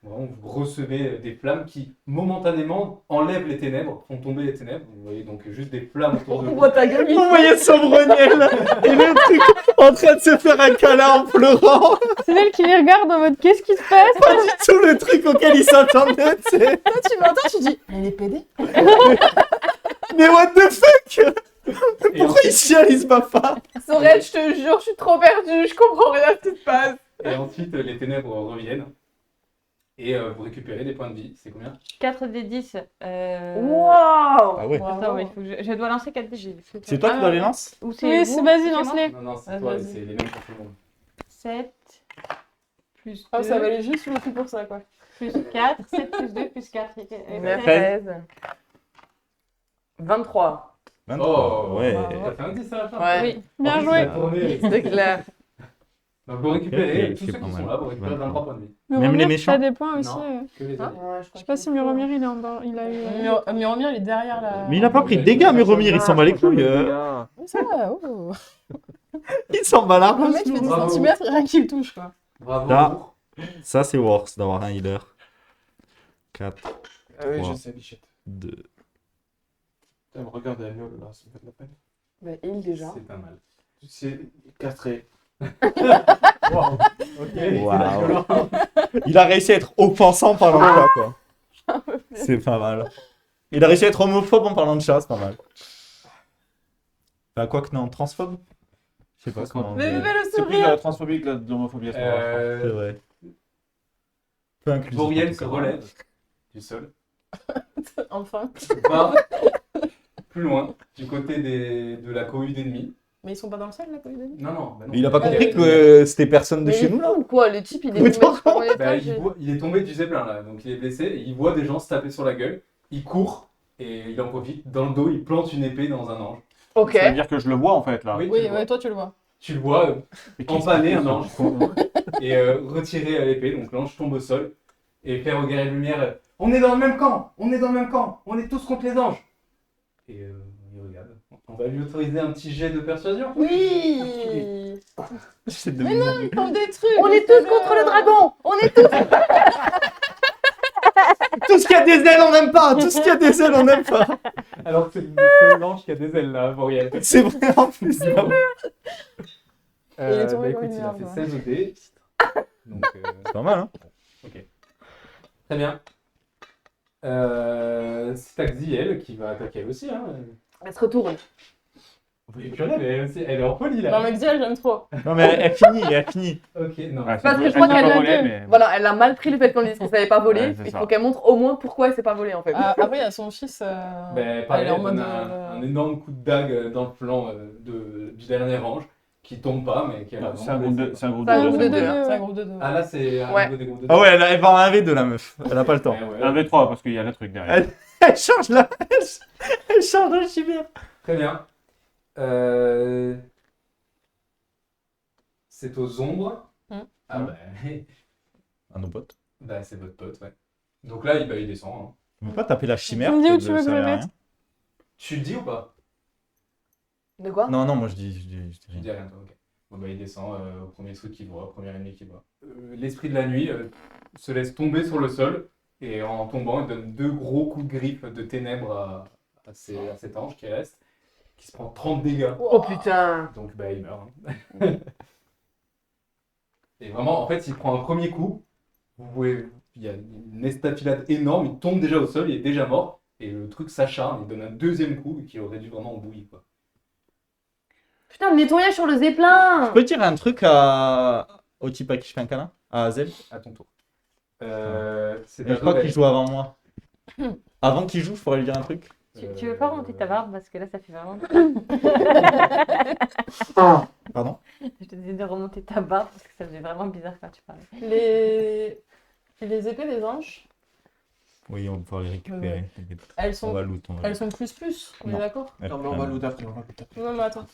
vraiment, vous recevez des flammes qui, momentanément, enlèvent les ténèbres, font tomber les ténèbres. Vous voyez donc juste des flammes autour de On vous. voit ta gueule, Vous voyez Sombreniel et le truc en train de se faire un câlin en pleurant. Sinel qui les regarde en mode qu'est-ce qui se passe? Pas du tout le truc auquel il s'attendait, tu sais. Toi, tu m'entends, tu dis, elle est pédée. Mais what the fuck? Et Pourquoi il chiale, il se bat pas? Sorel, je te jure, je suis trop perdue, je comprends rien à ce qui se passe. Et ensuite, les ténèbres reviennent. Et vous récupérez des points de vie. C'est combien? 4 des 10. Waouh. Ah ouais. Attends, il faut que je dois lancer 4 des 10. C'est toi qui dois les lancer? Ou Oui, vous vas-y, c'est moi lance-les. Non, c'est Ah, toi, vas-y. c'est les mêmes pour tout le monde. 7 plus 2 Ah, ça valait juste le coup pour ça, quoi. plus 4, 7 plus 2 plus 4. 13. 23. 23. Oh, Ouais. T'as fait un 10 à la fin. Ouais. Oui. Bien En plus, joué. il a tourné. C'est clair. Donc vous récupérez, Ok, tous c'est ceux pas qui mal. sont là, vous récupérez 23 points de vie. Même les méchants. T'as des points aussi. Non. Que les Hein autres. Je sais pas si Muromir il est en bas. Il a eu. Muromir, il est derrière la. Mais il a pas pris de dégâts, Muromir, il s'en bat les couilles. Oui, ça va, oh. Il s'en bat la Le mec, il fait 10 Bravo. cm, rien qu'il touche, quoi. Bravo. Là. Bourg. Ça, c'est worse d'avoir un healer. 4, Ah oui, Trois. je sais, Bichette. 2. Putain, regarde la miaule là, ça me fait de la peine. Bah, il déjà. C'est pas mal. C'est castré. Wow. Ok. Waouh. Il a réussi à être offensant en parlant de chat, quoi. C'est pas mal. Il a réussi à être homophobe en parlant de chat, c'est pas mal. Bah, quoi que non, transphobe? Je sais pas comment. Mais dire. le C'est plus de sourire. la transphobie que de l'homophobie à ce moment-là. C'est vrai. Peu inclusif. en Bouriel tout se cas. relève du sol. Enfin. Va plus loin, du côté de la cohue d'ennemis. Mais ils sont pas dans le sol, là, quoi, les amis. Non, non. Bah non. Mais il a pas Ouais, compris ouais, que c'était personne de Mais chez il est nous, là. fou, quoi. Le type, il est Mais tombé t'en sur mon Bah, étage. il est tombé du zeppelin là, donc il est blessé, et il voit des gens se taper sur la gueule, il court, et il en profite, dans le dos, il plante une épée dans un ange. Ok. Ça veut dire que je le vois en fait là. Oui, tu Oui, le vois. ouais, toi, tu le vois. Tu le vois Mais qu'est-ce empaler que un c'est, ange, et retirer à l'épée, donc l'ange tombe au sol, et faire au guerrier de lumière, on est dans le même camp, on est dans le même camp, on est tous contre les anges. Et il regarde, on va lui autoriser un petit jet de persuasion. Oui. C'est de Mais non, ils font des trucs. On est tous contre le dragon. On est tous. Tout ce qui a des ailes, on n'aime pas. Tout ce qui a des ailes, on n'aime pas. Alors que c'est l'ange qui a des ailes là, Boreal. C'est vrai en plus. bravo. Il est tombé Bah, comme écoute, une il a merde, fait quoi. 16 OD. Donc, C'est pas mal, hein. très bien. C'est Taxiel qui va attaquer elle aussi. Hein. Elle se retourne. Et purée, elle est en folie là. Non, mais Xial, j'aime trop. Non, mais elle finit, elle finit. Ok, non. Ouais, c'est Parce que beau, je crois elle qu'elle peut l'a voler, dit. mais- Voilà, elle a mal pris le fait qu'on lui dise qu'elle savait pas voler. Ouais, c'est Il ça. faut qu'elle montre au moins pourquoi elle sait pas voler, en fait. Après, il y a son fils. Ben, pareil, elle est en elle donne mode, un énorme coup de dague dans le flanc du dernier ange qui tombe pas, mais qui a C'est un groupe de. C'est un groupe C'est un de. groupe de deux, deux. Hein. ouais. C'est un groupe de deux. Ah là, c'est un Ouais. niveau des groupes de Ah ouais, elle va en 1v2, la meuf. Elle a pas le temps. Ouais, ouais. Un V3 parce qu'il y a le truc derrière. Elle change là. Elle change de chimère. Très bien. C'est aux ombres. Ah bah, À nos potes. bah, c'est votre pote, ouais. Donc là, il descend. Hein. Tu veux pas taper la chimère? Tu me dis où ça tu veux que je sert le à mette rien. Tu le dis ou pas? De quoi? Non, non, moi je dis Tu rien. dis rien, toi, ok. Bon, bah, il descend au premier truc qu'il voit, au premier ennemi qu'il voit. L'esprit de la nuit se laisse tomber sur le sol et en tombant, il donne 2 gros coups de griffe de ténèbres à cet ange qui reste, qui se prend 30 dégâts. Oh putain! Donc, bah, il meurt. Hein. Et vraiment, en fait, s'il prend un premier coup, il y a une estafilade énorme, il tombe déjà au sol, il est déjà mort, et le truc s'acharne, il donne un deuxième coup qui aurait dû vraiment en bouillir, quoi. Putain, le nettoyage sur le zeppelin! Je peux dire un truc au type à qui je fais un câlin? À Azel? À ton tour. C'est Et à je crois Rebelle. qu'il joue avant moi. Avant qu'il joue, je pourrais lui dire un truc. Tu veux pas remonter ta barbe parce que là ça fait vraiment. Pardon? Je te disais de remonter ta barbe parce que ça faisait vraiment bizarre quand tu parlais. Les épées des anges, Oui, on va pouvoir les récupérer. t'inquiète. elles On va sont, loot. On va elles loot. sont plus, on est Non. d'accord? Elles Non, mais on va prennent- loot après, on va loot après. Non, mais attends.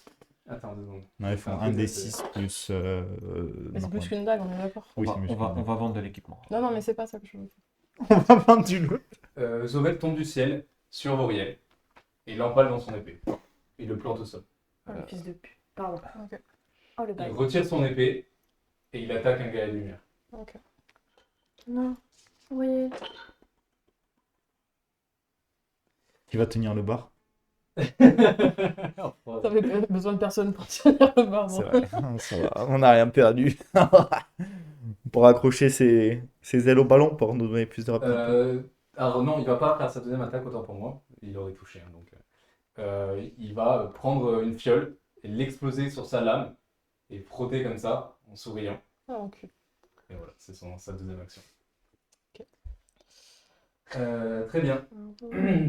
Attends 2 secondes. Non, ils font Ah, un peut-être, des 6 plus. Mais c'est plus normal. qu'une dague, on est d'accord? Oui, on, c'est va, mieux. on va vendre de l'équipement. Non, non, mais c'est pas ça que je veux. On va vendre du loot. Zovel tombe du ciel sur Voriel et l'empale dans son épée. Il le plante au sol. Oh, le fils de pute. Pardon. Ok. Oh, le Il bail. retire son épée et il attaque un guerrier de lumière. Ok. Non. Oui. Qui va tenir le bar? T'avais besoin de personne pour tenir le bar. C'est bon. vrai. Ça va. On n'a rien perdu. Pour accrocher ses ailes au ballon pour nous donner plus de rapidité. Alors non, il va pas faire sa deuxième attaque autant pour moi. Il aurait touché. Hein, donc, il va prendre une fiole et l'exploser sur sa lame et frotter comme ça en souriant. Ah, mon cul. Et voilà, c'est sa deuxième action. Très bien.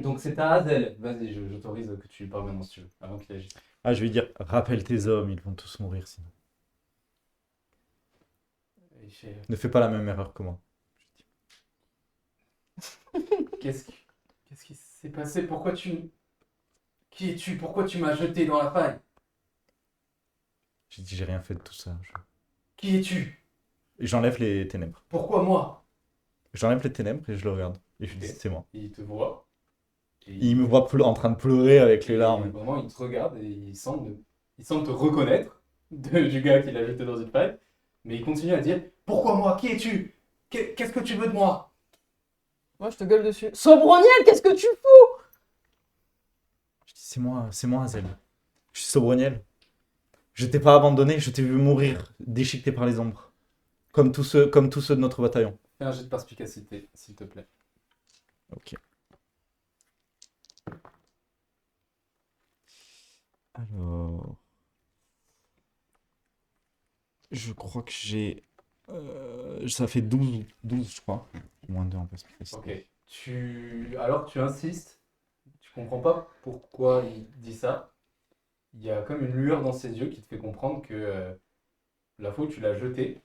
Donc c'est à Hazel. Vas-y, j'autorise que tu lui parles maintenant si tu veux, avant qu'il agisse. Ah, je vais dire, rappelle tes hommes, ils vont tous mourir sinon. Il fait, Ne fais pas la même erreur que moi. Qu'est-ce qui s'est passé? Pourquoi tu... Qui es-tu? Pourquoi tu m'as jeté dans la faille? J'ai dit, j'ai rien fait de tout ça. Qui es-tu? Et j'enlève les ténèbres. Pourquoi moi? J'enlève les ténèbres et je le regarde. Et je lui dis, Ok. c'est moi. Il te voit. Et Il me voit en train de pleurer avec les et larmes. Vraiment, il te regarde et il semble te reconnaître du gars qu'il a jeté dans une faille. Mais il continue à dire, pourquoi moi? Qui es-tu? Qu'est-ce que tu veux de moi? Moi, je te gueule dessus. Sobroniel, qu'est-ce que tu fous? Je dis, c'est moi, Hazel. Je suis Sobroniel. Je t'ai pas abandonné, je t'ai vu mourir, déchiqueté par les ombres. Comme tous ceux de notre bataillon. Fais un jet de perspicacité, s'il te plaît. Ok. Alors. Je crois que j'ai. Ça fait 12, je crois. Moins 2 en perspicacité. Ok. Alors tu insistes, tu comprends pas pourquoi il dit ça. Il y a comme une lueur dans ses yeux qui te fait comprendre que la fois où tu l'as jeté,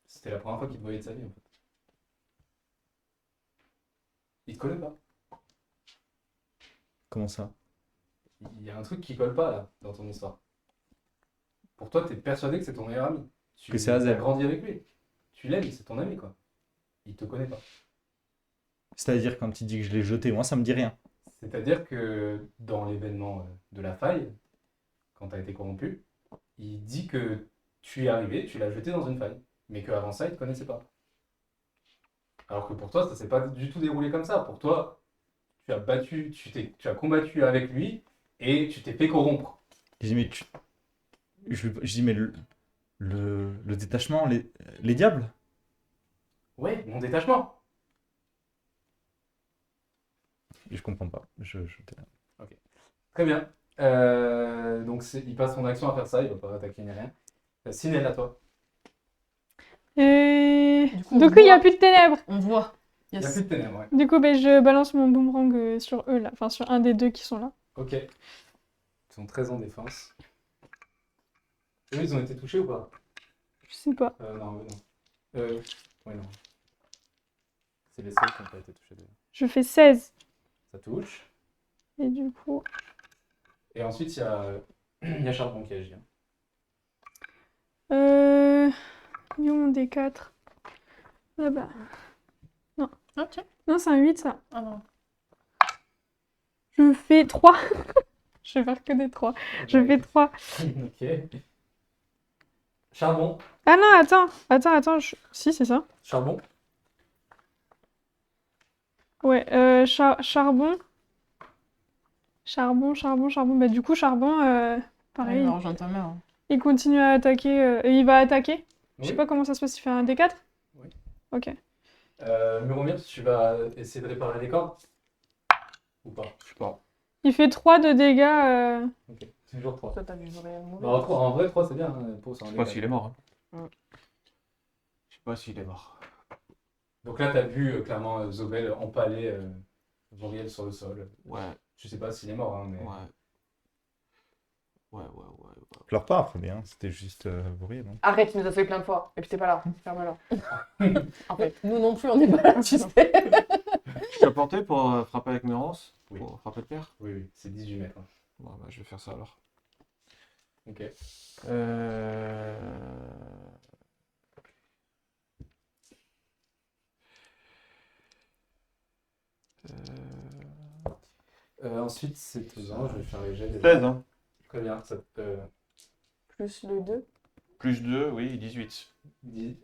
c'était la première fois qu'il te voyait de sa vie en fait. Il te connaît pas. Comment ça? Il y a un truc qui colle pas là dans ton histoire. Pour toi, t'es persuadé que c'est ton meilleur ami. Que c'est Hazel. Tu as grandi avec lui. Tu l'aimes, c'est ton ami quoi. Il te connaît pas. C'est-à-dire quand il dit que je l'ai jeté, moi ça me dit rien. C'est-à-dire que dans l'événement de la faille, quand tu as été corrompu, il dit que tu es arrivé, tu l'as jeté dans une faille, mais qu'avant ça, il ne te connaissait pas. Alors que pour toi, ça s'est pas du tout déroulé comme ça. Pour toi, tu as combattu avec lui et tu t'es fait corrompre. Je dis, mais je dis, mais le détachement, les diables? Ouais, mon détachement. Et je comprends pas. Très bien. Donc il passe son action à faire ça, il va pas attaquer ni rien. Sinel, à toi. Et... Du coup, on Du coup, il n'y a voit. plus de ténèbres. On voit. Il n'y a Yes. plus de ténèbres, ouais. Du coup, ben, je balance mon boomerang sur eux, là. Enfin, sur un des deux qui sont là. Ok. Ils sont très en défense. Eux, ils ont été touchés ou pas? Je sais pas. Non. Ouais, non. C'est les seuls qui n'ont pas été touchés. Je fais 16. Ça touche. Et du coup... Et ensuite, il y a Charbon qui agit. Il est où mon D4? Là-bas. Ah, tiens. Non, c'est un 8, ça. Ah non. Je fais 3. Je vais faire que des 3. Je fais 3. Ok. Charbon. Ah non, attends. Si, c'est ça. Charbon. Ouais, charbon. Bah, du coup, charbon, pareil, Il va rejoindre ta mère. il continue à attaquer. Et il va attaquer. Je sais Oui. pas comment ça se passe, il fait un D4? Oui. Ok. Muromir, tu vas essayer de réparer les cordes? Ou pas? Je sais pas. Il fait 3 de dégâts. Ok. Toujours 3. Toi, t'as vu réellement mourir. Bah, en vrai, 3 c'est bien. Hein. Pour, c'est un Je sais pas dégât. s'il est mort. Ouais. Je sais pas s'il est mort. Donc là, tu as vu clairement Zobel empaler Voriel sur le sol. Ouais, Je sais pas s'il est mort, hein, mais. ouais. Pleure pas, après bien, c'était juste bourré, non? Arrête, tu nous as fait plein de fois. Et puis t'es pas là. Ferme-la. En fait, nous non plus, on n'est pas là, tu sais. Je t'ai apporté pour frapper avec mes ronces? Oui. Pour frapper le père? Oui, c'est 18 mètres. Hein. Bon, bah, je vais faire ça alors. Ok. Ensuite, c'est pesant. Je vais faire les jets. déjà. 16, hein. Très bien. Ça te Plus le 2. Plus 2, oui, 18. dit.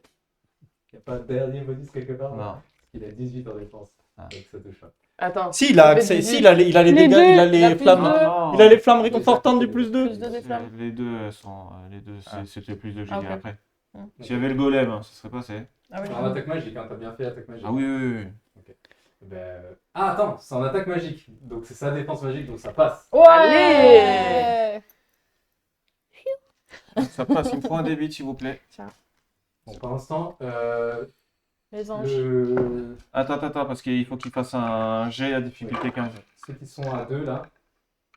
Il n'y a pas de dernier bonus quelque part? Non. Il a 18 en défense. Ah. Donc ça touche pas. Attends. Si, il a Ça fait accès, 18. si, il a les Les dégâts, deux, il a il a les plus flammes. Non, Il a les flammes réconfortantes du plus 2. Plus 2 des flammes. Les deux sont. Les deux, Ah. c'était plus de Ah, génie ok. après. Mm. S'il y avait le golem, hein, ça serait passé. Ah oui. En attaque magique, hein, t'as bien fait attaque magique. Ah oui. Eh Ah, attends, c'est en attaque magique. Donc c'est sa défense magique, donc ça passe. Ouais. Ça passe, il me faut un D8 s'il vous plaît. Bon, pour l'instant, Les anges. Attends, parce qu'il faut qu'il fasse un jet à difficulté 15. ceux qui sont à 2 là,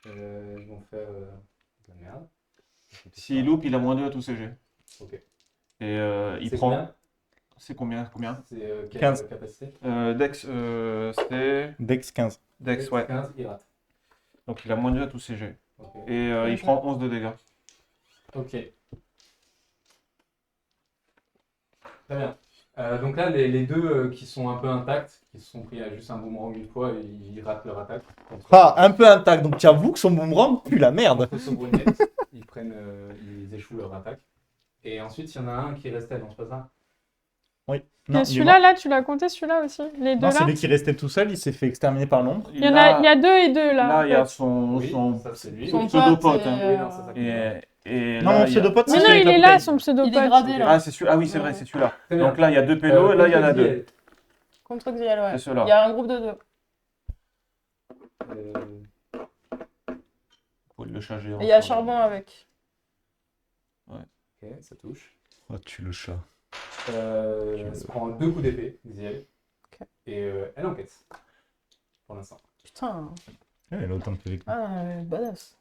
ils vont faire de la merde. S'il loupe, il a moins 2 à tous ses jets. Ok. Et il C'est prend. combien? C'est combien? C'est quelle 15. capacité? Dex, c'était. Dex 15. Dex, ouais. 15, il rate. Donc il a moins 2 à tous ses jets. Ok. Et il prend 11 de dégâts. Ok. Très bien. Donc là, les deux qui sont un peu intacts, qui se sont pris à juste un boomerang une fois, ils ratent leur attaque. Ah, un peu intact, donc tu avoues que son boomerang pue la merde. Contre Sobroniet, ils échouent leur attaque. Et ensuite, il y en a un qui restait, non, c'est pas ça? Oui. Et Non, il est celui-là, mort. là, tu l'as compté, celui-là aussi? Les deux Non, c'est là? lui qui restait tout seul, il s'est fait exterminer par l'ombre. Il y a 2 et 2 là. Là, en il y a fait. son Oui, son ça c'est lui. Son pseudo-pote. pote, hein. Oui, non, ça, ça Et Non, là, mon il y a- pseudo-pote, Mais c'est non, celui il avec est la là, plaie. son Il est pseudo-pote. gradé là. Ah, c'est celui... ah oui, c'est vrai, c'est celui-là. Très bien. Donc là, il y a 2 pélos et là, il y en a 2. Contre Xiel, ouais. C'est ceux-là. Il y a un groupe de 2. Faut le chat géant. Et il y a Charbon avec. Ok, ça touche. Oh, tu le chat. Elle se prend 2 coups d'épée, Xiel. Ok. Et elle encaisse. Pour l'instant. Putain. Elle a autant de PV que nous. Ah, badass.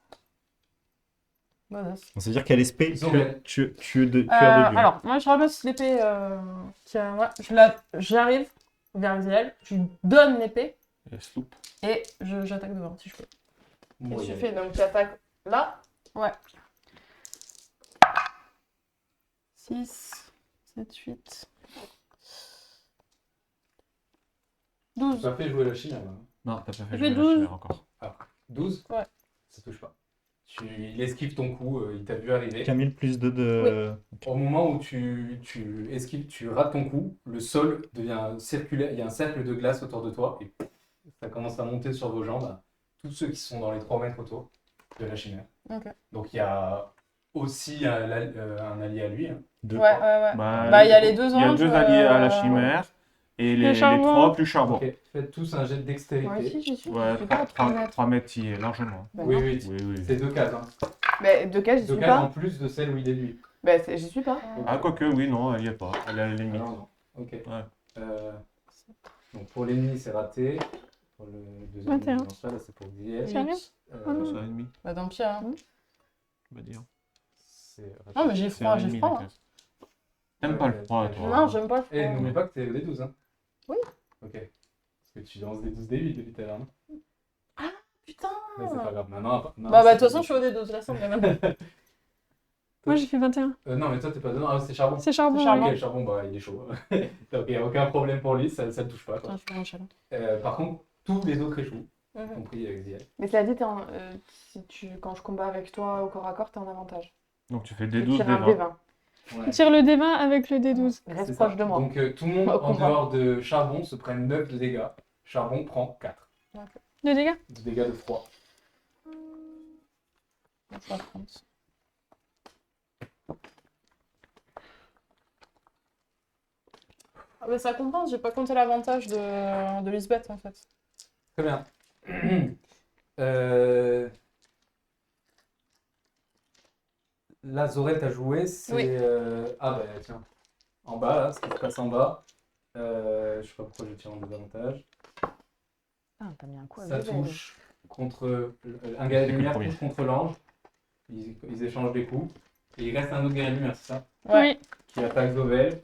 Badass. Ça veut dire qu'elle est spé, Zorel. tueur de dieu. Alors, moi, je ramasse l'épée. J'arrive vers Xiel, je lui donne l'épée Et sloop. et j'attaque devant si je peux. Bon, Et il y je a- fais donc j'attaque là. Ouais. 6, 7, 8. J'ai 12. pas fait jouer la chimère. Là. Non, t'as pas fait Je jouer fais la 12. chimère encore. 12? Ouais. Ça touche pas. Il esquive ton coup, il t'a vu arriver. Camille plus 2 de. Au moment où tu esquives, tu rates ton coup, le sol devient circulaire, il y a un cercle de glace autour de toi et ça commence à monter sur vos jambes, tous ceux qui sont dans les 3 mètres autour de la chimère. Ok. Donc il y a aussi un allié à lui. Hein. Deux. Ouais. Bah, Il y a les deux Il y a anges. 2 alliés à la chimère et les charbon. 3 plus charbon. Ok, faites tous un jet de Moi dextérité. aussi, j'y suis. Ouais, Je suis pas à 3 mètres. 3 mètres, il est largement. Bah Oui, non. oui, Oui. c'est 2 cases. Hein. Mais de cas, j'y 2 suis cases en pas. plus de celle où il est lui. Bah, j'y suis pas. Ah, quoique, oui, non, elle y est pas. Elle est à la limite. Alors, non. Ok. Ouais. Donc pour l'ennemi, c'est raté. Pour le deuxième, 21. non, ça, là, c'est pour Guillet. J'ai rien. C'est à ennemi, Bah, tant pis, hein. on va dire. C'est raté. Non, mais j'ai C'est froid, à j'ai ennemi, froid. la hein. classe. T'aimes pas le froid, toi. Non, j'aime pas le froid. Et n'oublie pas que t'es au D12. Hein. Oui. Ok. Parce que tu lances des 12 D8 depuis tout à l'heure. non Putain. Mais c'est pas grave. Maintenant, Bah, de toute façon, je suis au D12, là, ça me même. Moi, j'ai fait 21. non, mais toi, t'es pas dedans. Ah, c'est charbon. C'est charbon. Charbon. ouais. Ok, charbon, bah, il est chaud. Donc, il n'y a aucun problème pour lui, ça le touche pas. Quoi. Putain, je suis en chaleur. Par contre, tous les autres échouent, y Mhm. compris avec Ziel. Mais cela dit, quand je combats avec toi au corps à corps, t'es en avantage. Donc tu fais Tu des 12, tires des un 20. D20. On tire le D20 avec le D12. Reste C'est proche ça. de moi. Donc, tout le monde Au en combat. dehors de charbon se prennent 9 de dégâts. Charbon prend 4 De dégâts? de dégâts de froid. Ça compte. Ah bah ça compense, j'ai pas compté l'avantage de Lisbeth en fait. Très bien. Là, Zorel, t'as joué, c'est... Oui. Ah bah tiens, en bas, là, ce qui se passe en bas. Je sais pas pourquoi je tire en désavantage. Ah, t'as mis un coup à Ça Bébé. touche contre... Un guerrier de lumière premier. touche contre l'ange. Ils échangent des coups. Et il reste un autre guerrier de lumière, c'est ça? Ouais. Oui. Qui attaque Zovel.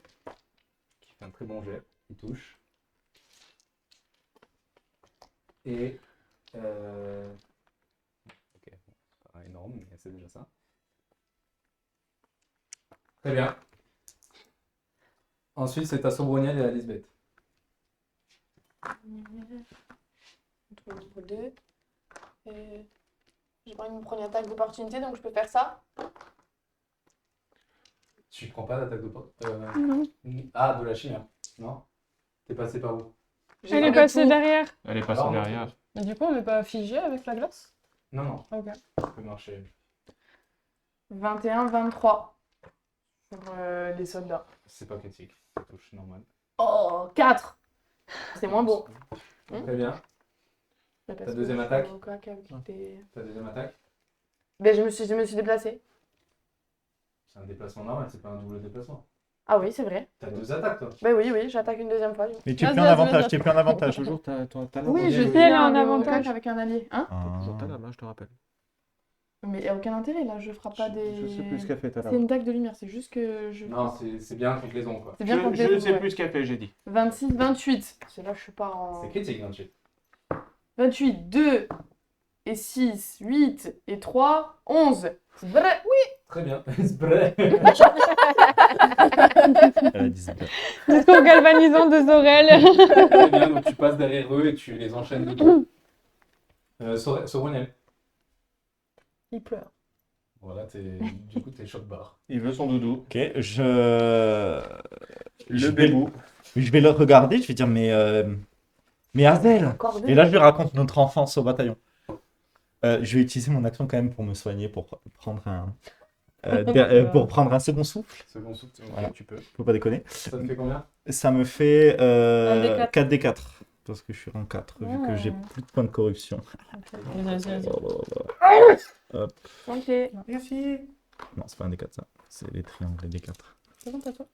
Qui fait un très bon jet. Il touche. Et... Ok, bon, c'est pas énorme, mais c'est déjà ça. Très bien. Ensuite, c'est à Sobroniel et à Lisbeth. Et j'ai pas une première attaque d'opportunité donc je peux faire ça. Tu prends pas d'attaque de Non. Ah, de la chimère. Non? T'es passé par où? Elle est passée derrière. Elle est passée Alors, derrière. Mais du coup on n'est pas figé avec la glace. Non, non, Ok. ça peut marcher. 21, 23. Sur les soldats. C'est pas critique, ça touche normal. Oh, 4. C'est moins beau. Très bien. Ta deuxième attaque Ben, Ta deuxième attaque. je me suis déplacée. C'est un déplacement normal, c'est pas un double déplacement. Ah oui, c'est vrai. T'as 2 attaques, toi. Ben oui, j'attaque une deuxième fois. Mais tu es Vas-y, plus en vas-y, avantage, vas-y. tu es plus en avantage. Toujours, t'as la Oui, main. je Oui, suis elle est en un avantage. avantage avec un allié. Hein Toujours t'as Ah. la main, je te rappelle. Mais il n'y a aucun intérêt là, je frappe pas des. Je sais plus ce qu'elle fait tout à C'est l'heure. une dague de lumière, c'est juste que je. Non, c'est bien contre les ondes, quoi. C'est bien contre Je les ne sais ouais. plus ce qu'elle fait, j'ai dit. 26, 28. C'est là, je suis pas en. C'est critique, 28. 28, 2 et 6, 8 et 3, 11. C'est vrai, oui. Très bien. C'est vrai. Elle a dit ça. Discours galvanisant de Zorel. Très bien, donc tu passes derrière eux et tu les enchaînes de tout. Soroniel. Il pleure. Voilà, du coup, t'es choc barre. Il veut son doudou. Ok, je Le vais- bébou. je vais le regarder, je vais dire, mais Azel! Encore deux. Et là, je lui raconte notre enfance au bataillon. Je vais utiliser mon action quand même pour me soigner, pour prendre pour prendre un second souffle. Second souffle, ok, Voilà. tu peux. Faut pas déconner. Ça te fait combien? Ça me fait Un des quatre. 4d4. Parce que je suis en 4, vu que j'ai plus de points de corruption. Vas-y. Ok. Merci. Non, c'est pas un D4 ça. C'est les triangles, les D4. C'est bon, t'as toi.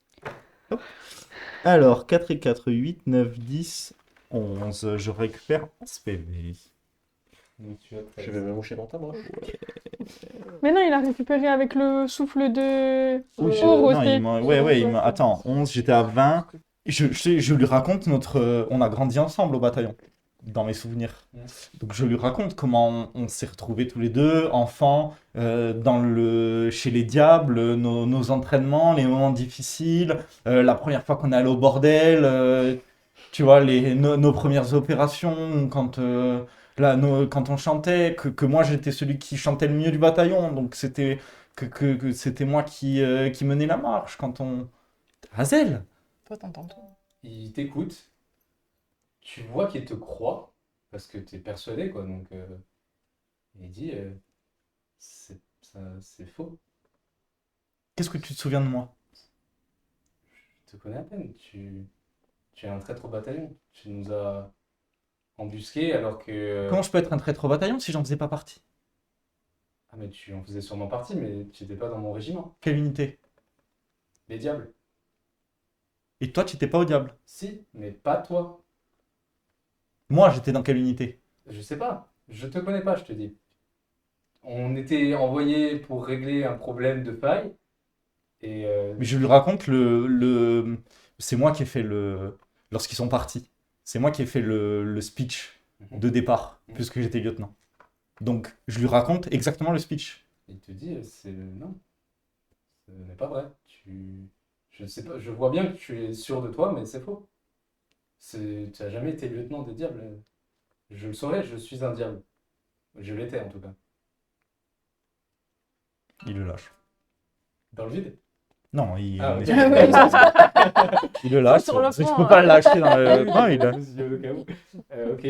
Alors, 4 et 4, 8, 9, 10, 11. Je récupère 11 PV. Donc tu as Je 13. vais me moucher dans ta manche. Mais non, il a récupéré avec le souffle de Oui, Our non, aussi. Attends, 11, j'étais à 20. Je lui raconte on a grandi ensemble au bataillon, dans mes souvenirs. Donc je lui raconte comment on s'est retrouvés tous les deux, enfants, chez les diables, nos entraînements, les moments difficiles, la première fois qu'on est allé au bordel, tu vois, nos premières opérations, quand on chantait, que moi j'étais celui qui chantait le mieux du bataillon, donc c'était que c'était moi qui menais la marche quand on... Hazel! Toi, t'entends tout. Il t'écoute. Tu vois qu'il te croit. Parce que t'es persuadé, quoi. Donc, il dit c'est faux. Qu'est-ce que tu te souviens de moi? Je te connais à peine. Tu es un traître au bataillon. Tu nous as embusqués alors que. Comment je peux être un traître au bataillon si j'en faisais pas partie? Ah, mais tu en faisais sûrement partie, mais tu n'étais pas dans mon régiment. Quelle unité? Les diables. Et toi, tu étais pas au diable? Si, mais pas toi. Moi, j'étais dans quelle unité? Je sais pas. Je te connais pas, je te dis. On était envoyés pour régler un problème de faille. Et Mais je lui raconte c'est moi qui ai fait lorsqu'ils sont partis. C'est moi qui ai fait le speech de départ, puisque j'étais lieutenant. Donc, je lui raconte exactement le speech. il te dit non, ce n'est pas vrai. Je sais pas, je vois bien que tu es sûr de toi, mais c'est faux. Tu n'as jamais été lieutenant des diables. Je le saurais, je suis un diable. Je l'étais en tout cas. Il le lâche. Dans le vide? Non, il Ah, ok. le lâche. Sur le Parce que je fond, peux pas le lâcher dans le coin. Il... Au cas où. Ok,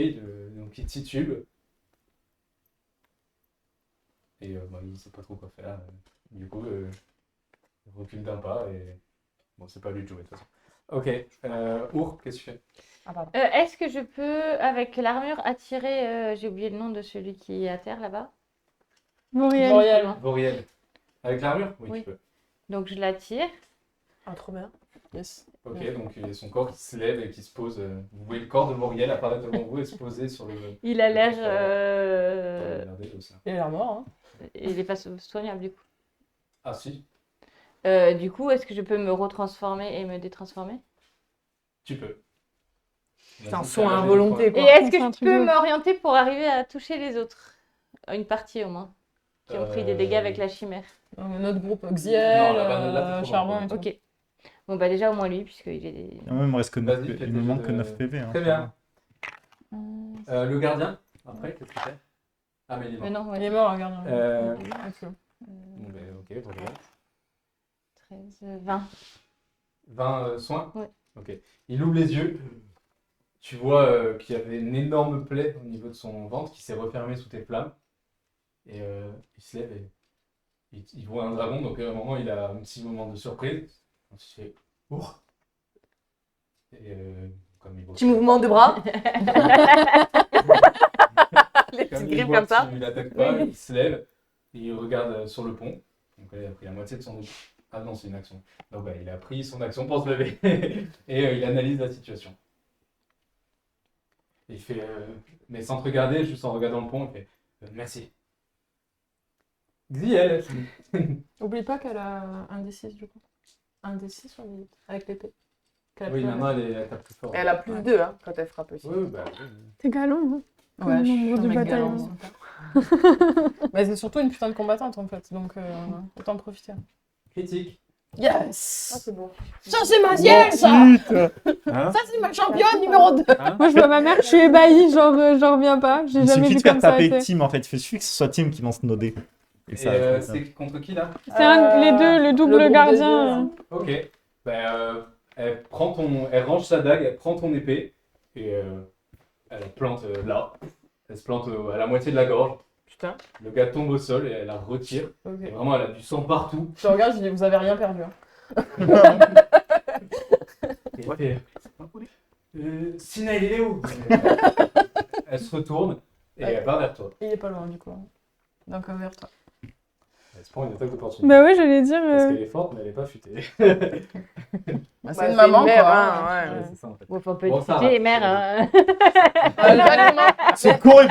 donc il titube. Et il ne sait pas trop quoi faire. Du coup, il recule d'un pas et. Bon, c'est pas lui de jouer de toute façon. Ok, Our, qu'est-ce que tu fais? Ah, pardon. Est-ce que je peux, avec l'armure, attirer, j'ai oublié le nom de celui qui est à terre là-bas. Voriel. Voriel. Avec l'armure? Oui, Oui. tu peux. Donc je l'attire. Ah, trop bien. Yes. Ok, donc il y a son corps qui se lève et qui se pose. Vous voyez le corps de Voriel apparaître devant vous et se poser sur le. Il a l'air. Regardez aussi. Il a l'air mort, hein. Il est pas soignable du coup. Ah si, Du coup, est-ce que je peux me retransformer et me détransformer? tu peux. C'est un Vas-y, soin fais un à jet de volonté, Et quoi. est-ce c'est que un je truc de peux ouf. m'orienter pour arriver à toucher les autres? Une partie au moins. Qui ont pris des dégâts avec la chimère. Notre groupe Xiel, Non, là, t'es trop Charbon loin. et tout. Ok. Bon bah déjà au moins lui, puisqu'il est des... Moi, il me reste que 9 Vas-y, PV. fais Il me tes manque jets que de- 9 PV. hein. Très bien. Le gardien, après, qu'est-ce qu'il fait? Ah, mais il est mort. Mais non, ouais. Il est mort, regarde. Ok. Bon, ben, ok, Voriel. 13, 20. 20 soins? Ouais. Ok. Il ouvre les yeux. Tu vois qu'il y avait une énorme plaie au niveau de son ventre qui s'est refermée sous tes flammes. Et il se lève et il voit un dragon. Donc à un moment, il a un petit moment de surprise. Quand il fait « Our !» Et comme il Petit mouvement de bras. Les petites griffes comme ça. Il n'attaque pas, il se lève, et il regarde sur le pont. Donc là, il a pris la moitié de son... Ah non, c'est une action. Donc il a pris son action pour se lever et il analyse la situation. Il fait, mais sans te regarder, juste en regardant le pont, il fait merci. Xiel. Oublie pas qu'elle a un D6 du coup. Un D6 sur les... avec l'épée. Qu'elle a Oui, plus maintenant elle tape plus fort. Elle a plus 2 hein, quand elle frappe aussi. Oui, bah oui. T'es galant, hein. Ouais, Comme je nombre suis de un mec bataillons. galant. Mais c'est surtout une putain de combattante en fait, donc autant en profiter. Critique. Yes. Ah, c'est bon. Ça c'est ma ciel ça. Hein Ça c'est ma championne numéro 2. Moi, je vois ma mère, je suis ébahie, genre, j'en reviens pas. J'ai Il jamais suffit vu de faire comme ça. taper été. Tim en fait. Il suffit que ce soit Tim qui lance nos dés. Et Et ça, c'est contre qui là? C'est les deux, le double groupe des gardien. deux, Ok. Ben, elle range sa dague, elle prend ton épée et elle plante là. Elle se plante à la moitié de la gorge. Putain. Le gars tombe au sol et elle la retire. Et Ok. vraiment, elle a du sang partout. Je regarde, je dis vous avez rien perdu. Hein. Et elle fait, Sina, il est où? Elle se retourne et elle va vers toi. Il est pas loin du coup. Donc vers toi. Elle se prend une attaque d'opportunité. Bah ouais, j'allais dire. Parce qu'elle est forte, mais elle n'est pas futée. Bah, Bah, c'est une maman mère, quoi. hein, ouais. Ouais, c'est ça en fait. Ouais, faut un peu Bon, ça discuter, va. mère. Hein. c'est court,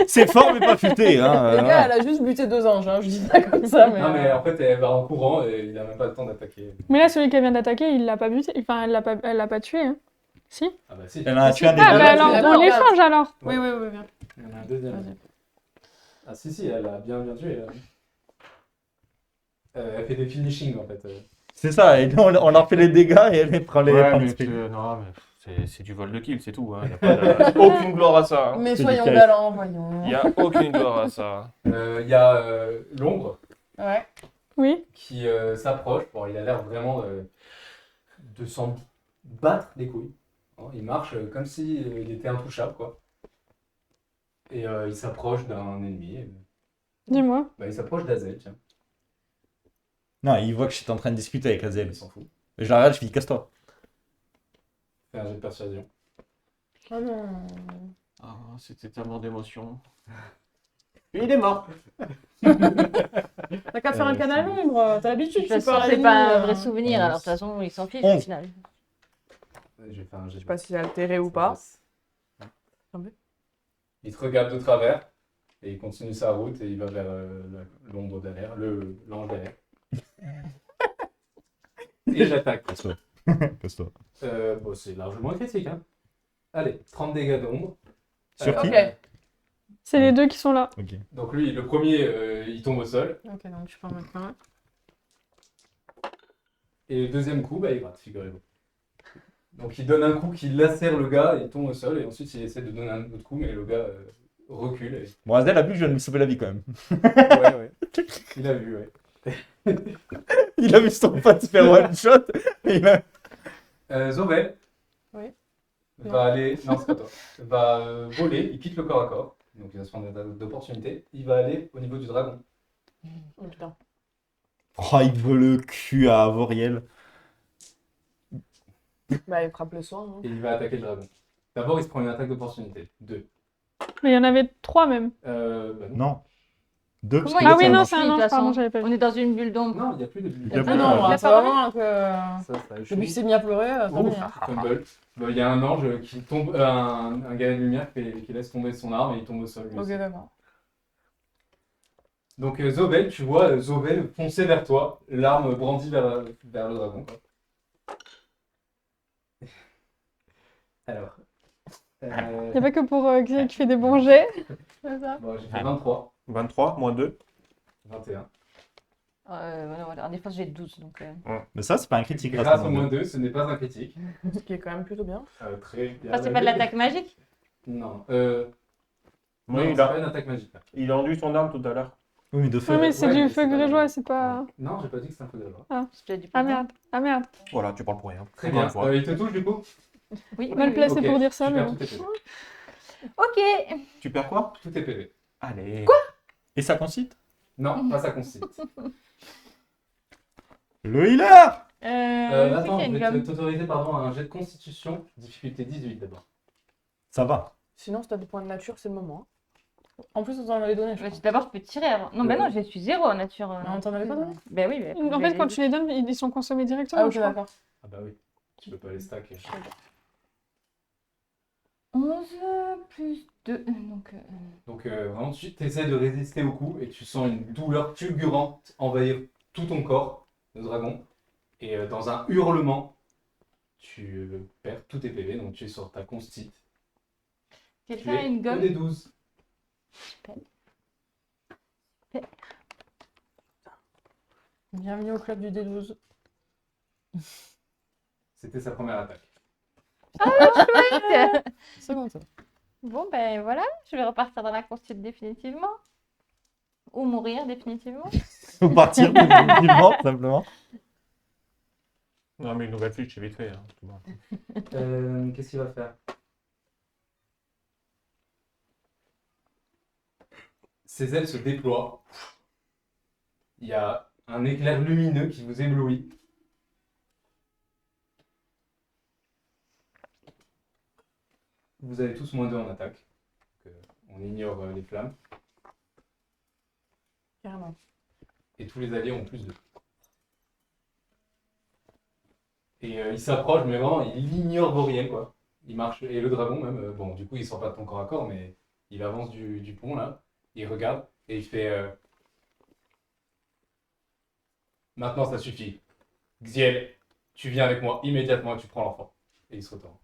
c'est fort mais pas futé. Hein. Le gars, elle a juste buté 2 anges, hein. Je dis ça comme ça, mais. Non, mais en fait, elle va en courant et il n'a même pas le temps d'attaquer. Mais là, celui qui vient d'attaquer, il l'a pas buté. Enfin, elle l'a pas tué. Hein. Si. Ah bah si. Elle en a tué un des Ah, deux. bah alors, D'accord, on l'échange alors. Oui, oui, oui, bien. Il y en a un deuxième. Vas-y. Ah si, elle a bien tué. Elle fait des finishing en fait. C'est ça, et nous, on leur fait les dégâts et elle prend les Ouais, prend mais les spells. non, mais c'est du vol de kill, c'est tout. Hein. Y a pas de... aucune gloire à ça. Hein. Mais C'est soyons du galants, voyons. Il n'y a aucune gloire à ça. Il y a l'ombre Ouais. Oui. qui s'approche. Bon, il a l'air vraiment de s'en battre les couilles. Hein, il marche comme s'il était intouchable, quoi. Et il s'approche d'un ennemi. Dis-moi. Bah, il s'approche d'Azel, tiens. Non, il voit que je suis en train de discuter avec Azel. Il s'en fout. Je la regarde, je lui dis casse-toi. Fais un jet de persuasion. Oh non. Ah, c'était tellement d'émotion. Il est mort. T'as qu'à faire un canal ombre, t'as De l'habitude, toute tu façon, parles à c'est la pas nuit, un vrai souvenir, alors de toute façon, il s'en fiche au 11. final. Je vais faire un jet. Je sais pas si c'est altéré ou pas. Il te regarde de travers et il continue sa route et il va vers l'ombre derrière, l'ange derrière. Et j'attaque. Casse-toi. Casse-toi. Bon, c'est largement critique. Hein. Allez, 30 dégâts d'ombre. Sur qui Ok. C'est les deux qui sont là. Ok. Donc lui, le premier, il tombe au sol. Ok, donc tu peux en mettre un. Et le deuxième coup, bah, il rate, figurez-vous. Donc il donne un coup qui lacère le gars et il tombe au sol. Et ensuite, il essaie de donner un autre coup, mais le gars recule. Et... Bon, Azel a vu que je viens de lui sauver la vie quand même. Ouais. Il a vu, ouais. Il a vu son pote se faire one shot. Et il a... Zovel Oui. va aller. Non, c'est pas toi. Va voler, il quitte le corps à corps. Donc il va se prendre des attaques d'opportunité. Il va aller au niveau du dragon. Oh putain. Oh, il veut le cul à Avoriel. Bah, il frappe le soin. Hein. Et il va attaquer le dragon. D'abord, il se prend une attaque d'opportunité. 2. Mais il y en avait 3 même. Bah non. Non. Deux, parce Comment que il Ah l'autre, oui, c'est un non, ange. c'est un de toute ange, façon. pardon, j'avais pas vu. On est dans une bulle d'ombre. Non, il n'y a plus de bulles. Il y a Ah plus non, de- là, c'est vraiment que. Ça a échoué. Depuis qu'il s'est mis à pleurer, ça Ouf, va. fumble. Bah, il y a un ange qui tombe, un gars de lumière qui laisse tomber son arme et il tombe au sol. lui Ok, aussi. d'accord. Donc Zovel, tu vois Zovel foncer vers toi, l'arme brandie vers le dragon. Quoi. Alors. Il n'y a pas que pour Xavier qui fait des bons jets. C'est ça. Bon, j'ai fait 23, 23, moins 2. 21. En défense, j'ai 12. Donc, Mais ça, c'est pas un critique. Grâce au moins 2, ce n'est pas un critique. Ce qui est quand même plutôt bien. Très bien. Ah, c'est pas de l'attaque magique? Non. Oui, Non, il c'est a, pas une attaque magique. Là. il a enduit son arme tout à l'heure. Oui, mais de feu. Oui, mais c'est Ouais, du mais feu c'est pas- grégeois, c'est pas. Non, j'ai pas dit que c'était un feu de loi. C'est peut-être du Ah poison. merde, ah merde. Voilà, tu parles pour rien. Très Encore bien. une fois. Il te touche du coup. Oui, oui, Mal oui. placé Ok, pour dire ça, tu mais. perds bon. tous tes PV. Ok. Tu perds quoi? Tous tes PV. Allez. Et ça concite Non, pas ça consiste. Le healer. Attends, qu'il y a je une vais gomme. t'autoriser pardon, à un jet de constitution, difficulté 18 d'abord. Ça va. Sinon, si t'as des points de nature, c'est le moment. Hein. En plus, on t'en avait donné, je Ouais, crois. D'abord, je peux tirer avant. Non, bah non, je suis 0 en nature. Mais on t'en avait pas donné. Ben oui, mais. En fait, quand tu les donnes, ils sont consommés directement, Ah, ok, je crois. d'accord. Ah bah oui, tu peux pas les stacker. 11 plus 2. Donc vraiment, tu essaies de résister au coup et tu sens une douleur fulgurante envahir tout ton corps, le dragon. Et dans un hurlement, tu perds tous tes PV, donc tu es sur ta constite. Tu Quelqu'un a es une au gomme. des 12. Bienvenue au club du D12. C'était sa première attaque. Second tour. Bon, ben voilà, je vais repartir dans la constite définitivement. Ou mourir définitivement. Faut partir définitivement, simplement. Non, mais une nouvelle fiche, c'est vite fait. Hein. C'est bon. Qu'est-ce qu'il va faire? Ses ailes se déploient. Il y a un éclair lumineux qui vous éblouit. Vous avez tous -2 en attaque. Donc, on ignore les flammes. Carrément. Et tous les alliés ont +2. Et il s'approche, mais vraiment, il ignore Voriel, quoi. Il marche, et le dragon même, bon, du coup, il sort pas de ton corps à corps, mais il avance du pont, là. Il regarde, et il fait... Maintenant, ça suffit. Xiel, tu viens avec moi immédiatement et tu prends l'enfant. Et il se retourne.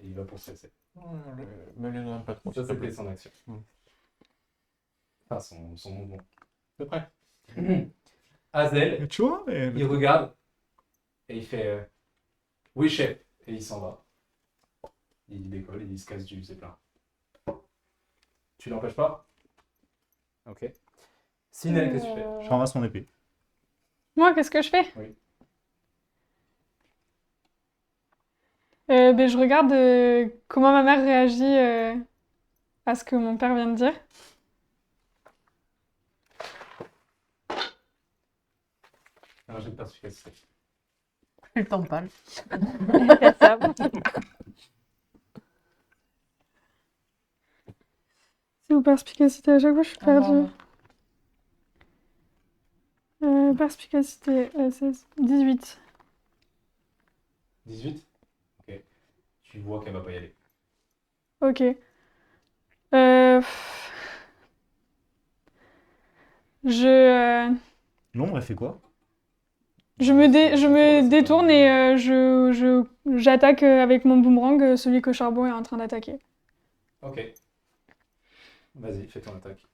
Et il va pour se laisser. Me les donne pas trop. Ça, s'il te c'était plaît. son action. Enfin, son mouvement. C'est prêt. Azel, Tu vois, il regarde, et il fait oui, chef. Et il s'en va. Il décolle, il se casse du zeppelin. Tu l'empêches pas? Ok. Sinel, qu'est-ce que tu fais? je ramasse mon épée. Moi, qu'est-ce que je fais? Oui. Ben, je regarde comment ma mère réagit à ce que mon père vient de dire. Un jet de perspicacité. Le temps pâle. C'est ça. C'est ou perspicacité, à chaque fois je suis perdue. Perspicacité, 16, 18. 18? Ok. Tu vois qu'elle va pas y aller. Ok. L'ombre, elle fait quoi? Je me détourne et j'attaque avec mon boomerang celui que Charbon est en train d'attaquer. Ok. Vas-y, fais ton attaque.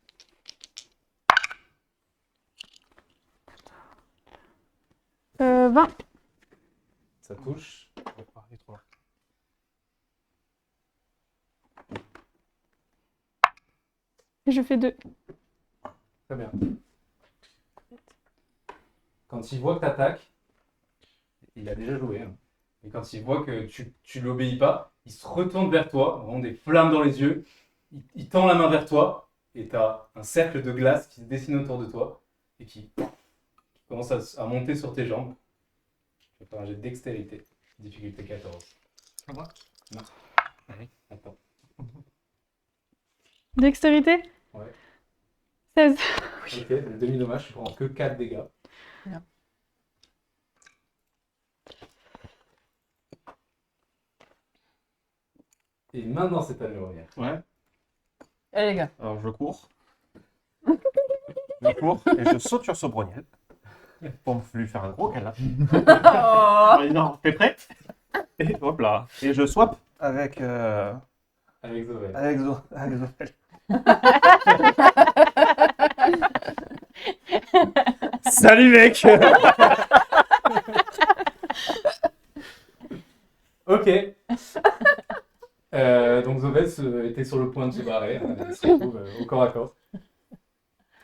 Euh, 20. Ça touche. Et je fais 2. Très bien. Quand il voit que t'attaques, il a déjà joué, hein. Et quand il voit que tu l'obéis pas, il se retourne vers toi, vraiment des flammes dans les yeux. Il tend la main vers toi et t'as un cercle de glace qui se dessine autour de toi et qui commence à monter sur tes jambes. Je vais faire un jet de dextérité, difficulté 14. Ça va? Non. Allez. Attends. Dextérité? Ouais. 16. Ok, le demi-dommage, tu prends que 4 dégâts. Bien. Et maintenant, c'est à Méronière. Ouais. Allez, les gars. Alors je cours. Je cours et je saute sur Sobroniel pour lui faire un gros câlin. Allez, non, t'es prêt? Et hop là. Et je swap avec Avec Zovel. avec Zofel. Salut, mec! Ok. Donc Zovel était sur le point de se barrer. Il se retrouve au corps à corps.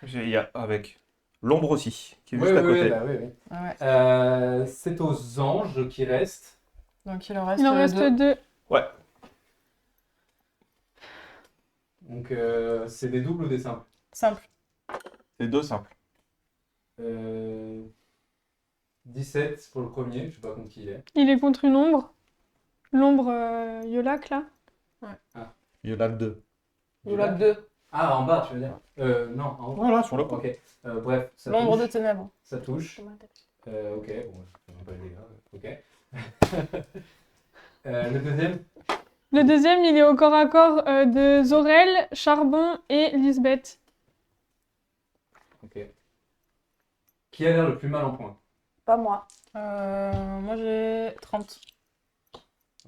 Il y a avec l'ombre aussi, qui est Oui, juste à oui, côté. oui, bah, oui, oui. Ouais. C'est aux anges qui restent. Donc, il en reste Il en reste 2. Ouais. Donc c'est des doubles ou des simples? Simple. C'est deux simples. 17 pour le premier, je sais pas contre qui il est. Il est contre une ombre. L'ombre Yolak, là. Il y en a le 2. Il y en a 2. Ah, en bas, tu veux dire non, en haut. Voilà, sur le Ok. Bref, ça L'ombre touche. de ténèbres. Ça touche. Ok, bon, c'est même pas les dégâts. Ok. Le deuxième. Le deuxième, il est au corps à corps de Zorel, Charbon et Lisbeth. Ok. Qui a l'air le plus mal en point? Pas moi. Moi j'ai 30.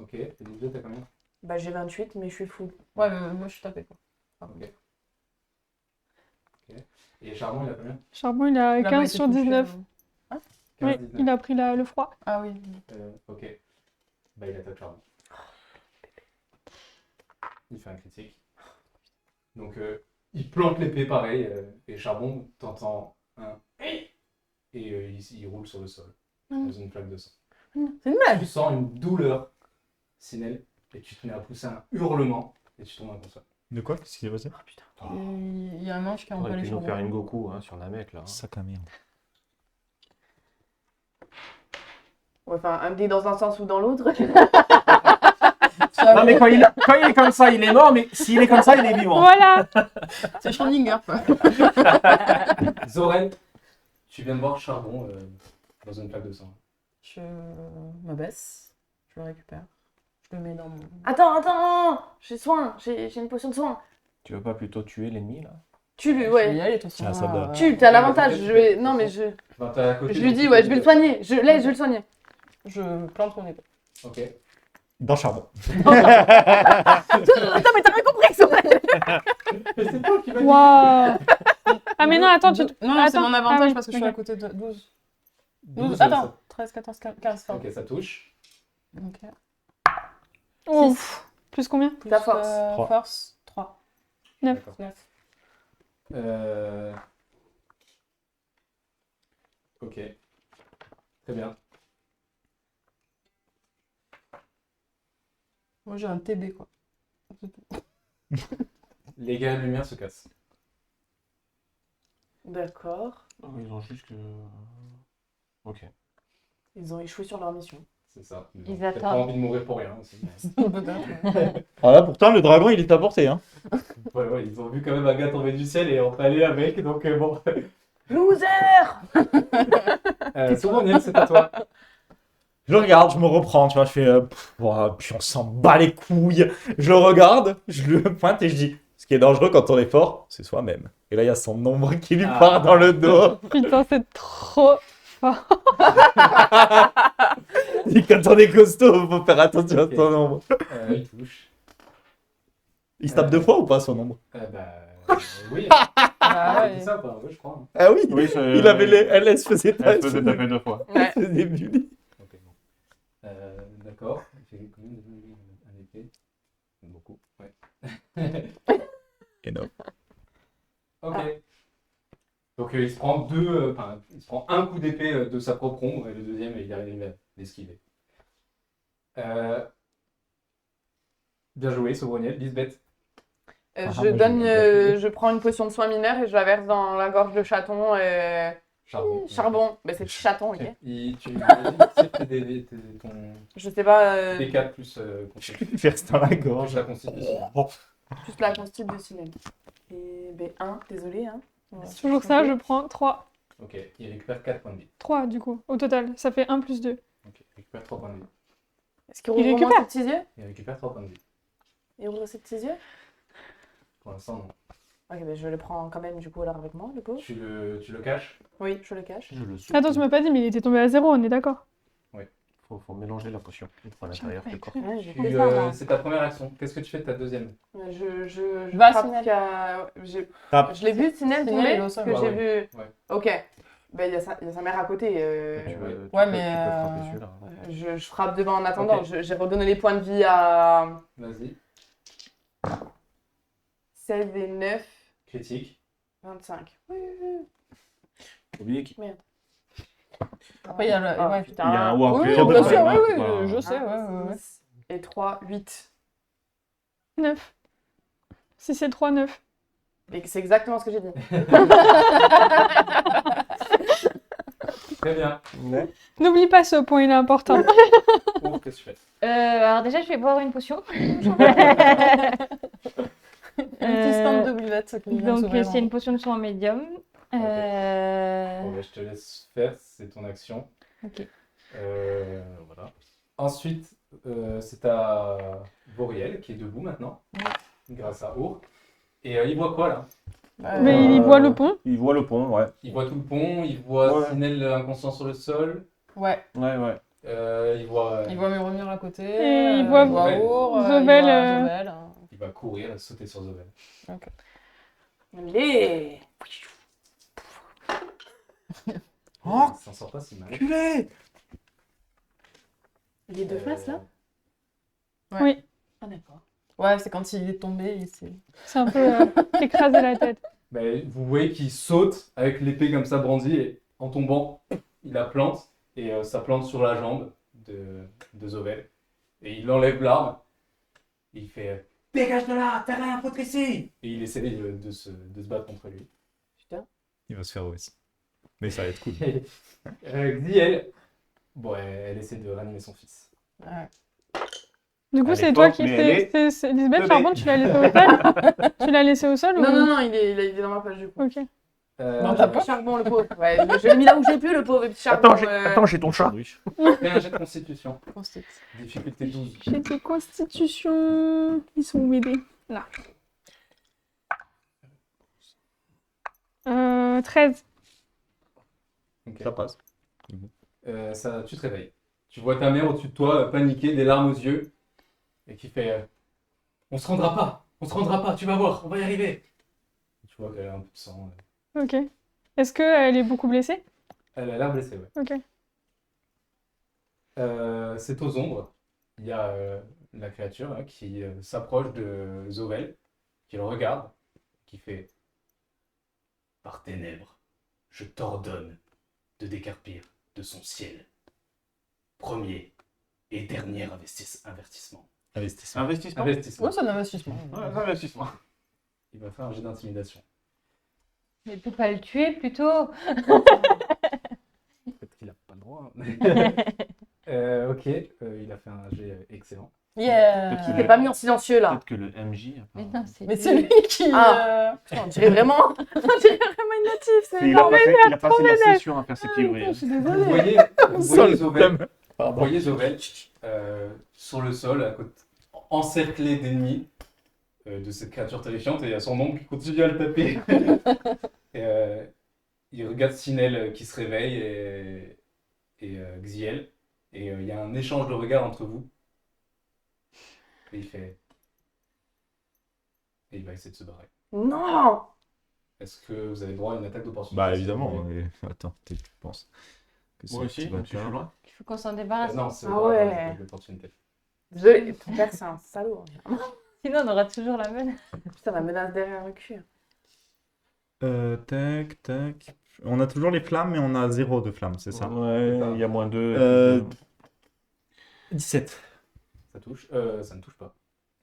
Ok. Et les deux, t'as combien? Bah j'ai 28, mais je suis full. Ouais, mais moi je suis tapé quoi. Ok. Et Charbon, il a combien? Charbon, il a Il a pas 15 été sur touché, 19. 15, Oui, 19. il a pris le froid. Ah oui. Ok. Bah, il attaque Charbon. Il fait un critique. Donc, il plante l'épée pareil. Et Charbon, t'entends un. Et il roule sur le sol. Dans une flaque de sang. C'est une blague. Tu sens une douleur, Sinel. Et tu te mets à pousser un hurlement. Et tu tombes inconscient. De quoi? Qu'est-ce qui s'est passé? Il y a un ange qui a On aurait empalé pu sur nous faire une Goku hein, sur la mec là. Sac à merde. Ouais, enfin, un dé dans un sens ou dans l'autre. Non mais quand il est comme ça, il est mort, mais s'il est comme ça, il est vivant. Voilà. C'est Schrödinger quoi. Zorel, tu viens de voir Charbon dans une flaque de sang. Je me baisse, je le récupère, je le mets dans mon. Attends, j'ai soin, j'ai une potion de soin. Tu veux pas plutôt tuer l'ennemi là? Tue-le, Je vais ouais. y aller de toute façon. Ah, ça doit. Tue, t'as l'avantage. Je vais. Non, mais je. Enfin, t'es à côté, Je lui donc dis, tu ouais, peux je vais le dire- soigner. Je vais le soigner. Je plante mon épée. Ok. Dans Charbon. Attends, mais t'as rien compris, Sorel. Mais c'est toi qui vas Waouh. Ah, mais non, attends, tu. Non, non, c'est Attends. mon avantage Ah oui, parce que je suis ok. à côté de 12. 12, Attends, 13, 14, 15, Ok, ça touche. Ok. Oh, Six. pff. Plus combien? Plus, Ta force. Trois. Force, 3. 9. D'accord. 9. Ok. Très bien. Moi j'ai un TB quoi. Les gars de lumière se cassent. D'accord. Ils ont juste que. Ok. Ils ont échoué sur leur mission. C'est ça. Ils ont peut-être attendent. pas envie de mourir pour rien aussi. Ah là, pourtant, le dragon, il est à portée. Hein. Ouais, ils ont vu quand même un gars tomber du ciel et empaler avec, donc bon. Loser. Souroniel, c'est à toi. Je le regarde, je me reprends, tu vois, je fais. Puis on s'en bat les couilles. Je le regarde, je le pointe et je dis ce qui est dangereux quand on est fort, c'est soi-même. Et là, il y a son ombre qui lui part dans le dos. Putain, c'est trop. Et quand on est costaud, faut faire attention à Ok. son ombre. Il touche. Il se tape 2 fois ou pas, son ombre? Oui. Ah C'est ça, enfin, ouais, je crois. Ah oui, Oui, il avait les. Elle se faisait Elle se faisait taper 2 fois. Ouais. se faisait bully. Ok, bon. D'accord. Il fait combien de dégâts un épée? Beaucoup, ouais. Énorme. Ok. Donc il se prend il se prend un coup d'épée de sa propre ombre et le deuxième il arrive à l'esquiver. Bien joué, Sobroniel. Lisbeth. Je prends une potion de soin mineur et je la verse dans la gorge de chaton. Charbon. Charbon. Mais c'est chaton, ok. Tu sais ton Je sais pas. D4 plus Verse dans la plus gorge. la constitution. Juste la constitution de Sinel. Et B1, désolé. Hein. C'est toujours ça, je prends 3. Ok, il récupère 4 points de vie. 3 du coup, au total. Ça fait 1 plus 2. Ok, il récupère 3 points de vie. Est-ce qu'il Il rouvre récupère. ses petits yeux? Il récupère 3 points de vie. Il rouvre ses petits yeux? Pour l'instant, non. Ok, ben je le prends quand même du coup alors avec moi, du coup. Tu le caches. Oui, je le cache. Je le souffle. Attends, tu m'as pas dit, mais il était tombé à 0, on est d'accord? Faut mélanger la potion à l'intérieur du corps. Ouais, j'ai Tu, fait ça, moi. c'est ta première action. Qu'est-ce que tu fais de ta deuxième? Je Va, frappe Sinel. Frappe. Je l'ai vu, Sinel, Sinel, tomber, il est au sol. que Ouais, j'ai ouais. vu. Ouais. Ok. Ben, il y a sa mère à côté. Tu peux Ouais, mais, frapper celui-là. Je frappe devant en attendant. Ok. J'ai redonné les points de vie à Vas-y. 16 et 9, Critique. 25. Oubliez qu'il Après, il y a le. Ah, ouais. putain. y a un Oui, warrior. oui, bien sûr, Ouais, oui, oui, ouais. je sais, ouais. 6 et 3, 8. 9. Si c'est 3, 9. Et c'est exactement ce que j'ai dit. Très bien. N'oublie pas ce point, il est important. Oh, qu'est-ce que tu fais? Alors déjà, je vais boire une potion. Un petit stand de buvette qui vient Donc s'ouvrir. c'est une potion de soin médium. Bon, bah, je te laisse faire, c'est ton action. Ok. Voilà. Ensuite, c'est à Voriel qui est debout maintenant, grâce à Our. Et il voit quoi là? Mais il voit le pont. Il voit le pont, ouais. Il voit tout le pont, il voit Ouais. Sinel inconscient sur le sol, Ouais, Ouais, ouais. il voit. il voit Muromir à côté. Et il voit Our, Zovel, il voit Zovel. Il va courir, sauter sur Zovel. Allez. Oh, Il s'en sort pas si mal. culé! Il est de face là? Ouais. Oui, Ah d'accord. Ouais, c'est quand il est tombé, il s'est... c'est un peu écraser la tête. Ben, vous voyez qu'il saute avec l'épée comme ça brandie et en tombant, il la plante et ça plante sur la jambe de Zovel. Et il enlève l'arme. Il fait dégage de là, t'as rien à foutre ici! Et il essaie de se battre contre lui. Il va se faire aussi. Mais ça va être cool. Xiel, bon, elle essaie de ranimer son fils. Ouais. Du coup, Elle c'est est toi forte, qui mais elle fais. Lisbeth teubée. Charbon, tu l'as laissé au sol? Tu l'as laissé au sol ou... Non, non, non, il est dans ma page du coup. Ok. Non, t'as pas Charbon, le pauvre. Ouais, je l'ai mis là où j'ai pu, le pauvre petit Charbon. j'ai ton chat. Fais un jet de constitution. Constitue. Difficulté 12. J'ai tes constitutions. Ils sont où mes dés? Là. 13. Ok. Ça passe. Tu te réveilles. Tu vois ta mère au-dessus de toi, paniquée, des larmes aux yeux, et qui fait on se rendra pas, tu vas voir, on va y arriver. Tu vois qu'elle a un peu de sang. Ok. Est-ce qu'elle est beaucoup blessée? Elle a l'air blessée, ouais. Ok. C'est aux ombres. Il y a la créature hein, qui s'approche de Zovel, qui le regarde, qui fait par ténèbres, je t'ordonne de décarpir de son ciel. Premier et dernier investissement. Investissement. Investissement. Investissement. Ouais, c'est un investissement. Ouais, investissement. Il va faire un jet d'intimidation. Mais peut pas le tuer plutôt. Peut-être qu'il n'a pas le droit. Ok, il a fait un jet excellent. Yeah. Peut-être qu'il Il est pas mis en silencieux là. Peut-être que le MJ. Mais non, c'est Mais lui. c'est lui qui. Ah. Putain, on dirait vraiment. On dirait vraiment une native, c'est Il a énorme. passé la session imperceptible. Je suis Vous désolée. voyez, vous Sans voyez le Zovel, thème. vous voyez Zovel sur le sol, à côté, encerclé d'ennemis de cette créature terrifiante, et il y a son ombre qui continue à le taper. Et, il regarde Sinel qui se réveille et Xiel, et il y a un échange de regards entre vous. Et il fait. Et il va essayer de se barrer. Non. Est-ce que vous avez droit à une attaque d'opportunité? Bah si évidemment. vous voulez Attends, tu penses que Moi aussi, tu vas même si je suis faire loin. Il faut qu'on s'en débarrasse. Non, c'est Ah pas ouais. une attaque d'opportunité. Désolé, ton père c'est un salaud. Sinon, on aura toujours la même. Putain, la menace derrière le cul. Tac, tac. On a toujours les flammes, mais on a 0 de flammes, c'est ça? Ouais, il y a moins 2. 17. Ça touche ça ne touche pas.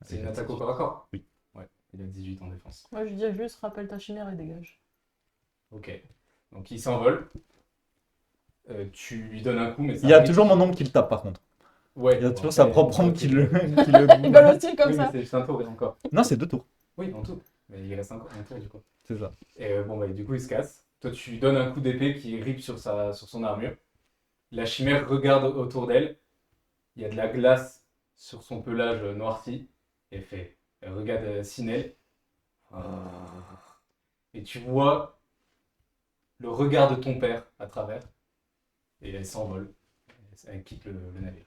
C'est une attaque au corps à corps? Oui. Ouais, il a 18 en défense. Moi je dis juste rappelle ta chimère et dégage. Ok. Donc il s'envole. Tu lui donnes un coup, mais ça Il y a arrive. toujours mon ombre qui le tape par contre. Ouais, Il y a bon, toujours après, sa propre ombre ok. qui le. Il vole-t-il comme Oui, mais ça? c'est juste un tour et encore. Non, c'est 2 tours. Oui, en tout. Mais il reste encore un tour du coup. C'est ça. Et bon, bah, du coup, il se casse. Toi, tu lui donnes un coup d'épée qui rip sur son armure. La chimère regarde autour d'elle. Il y a de la glace sur son pelage noirci. Et elle regarde Sinel. Et tu vois le regard de ton père à travers. Et elle s'envole. Elle quitte le navire.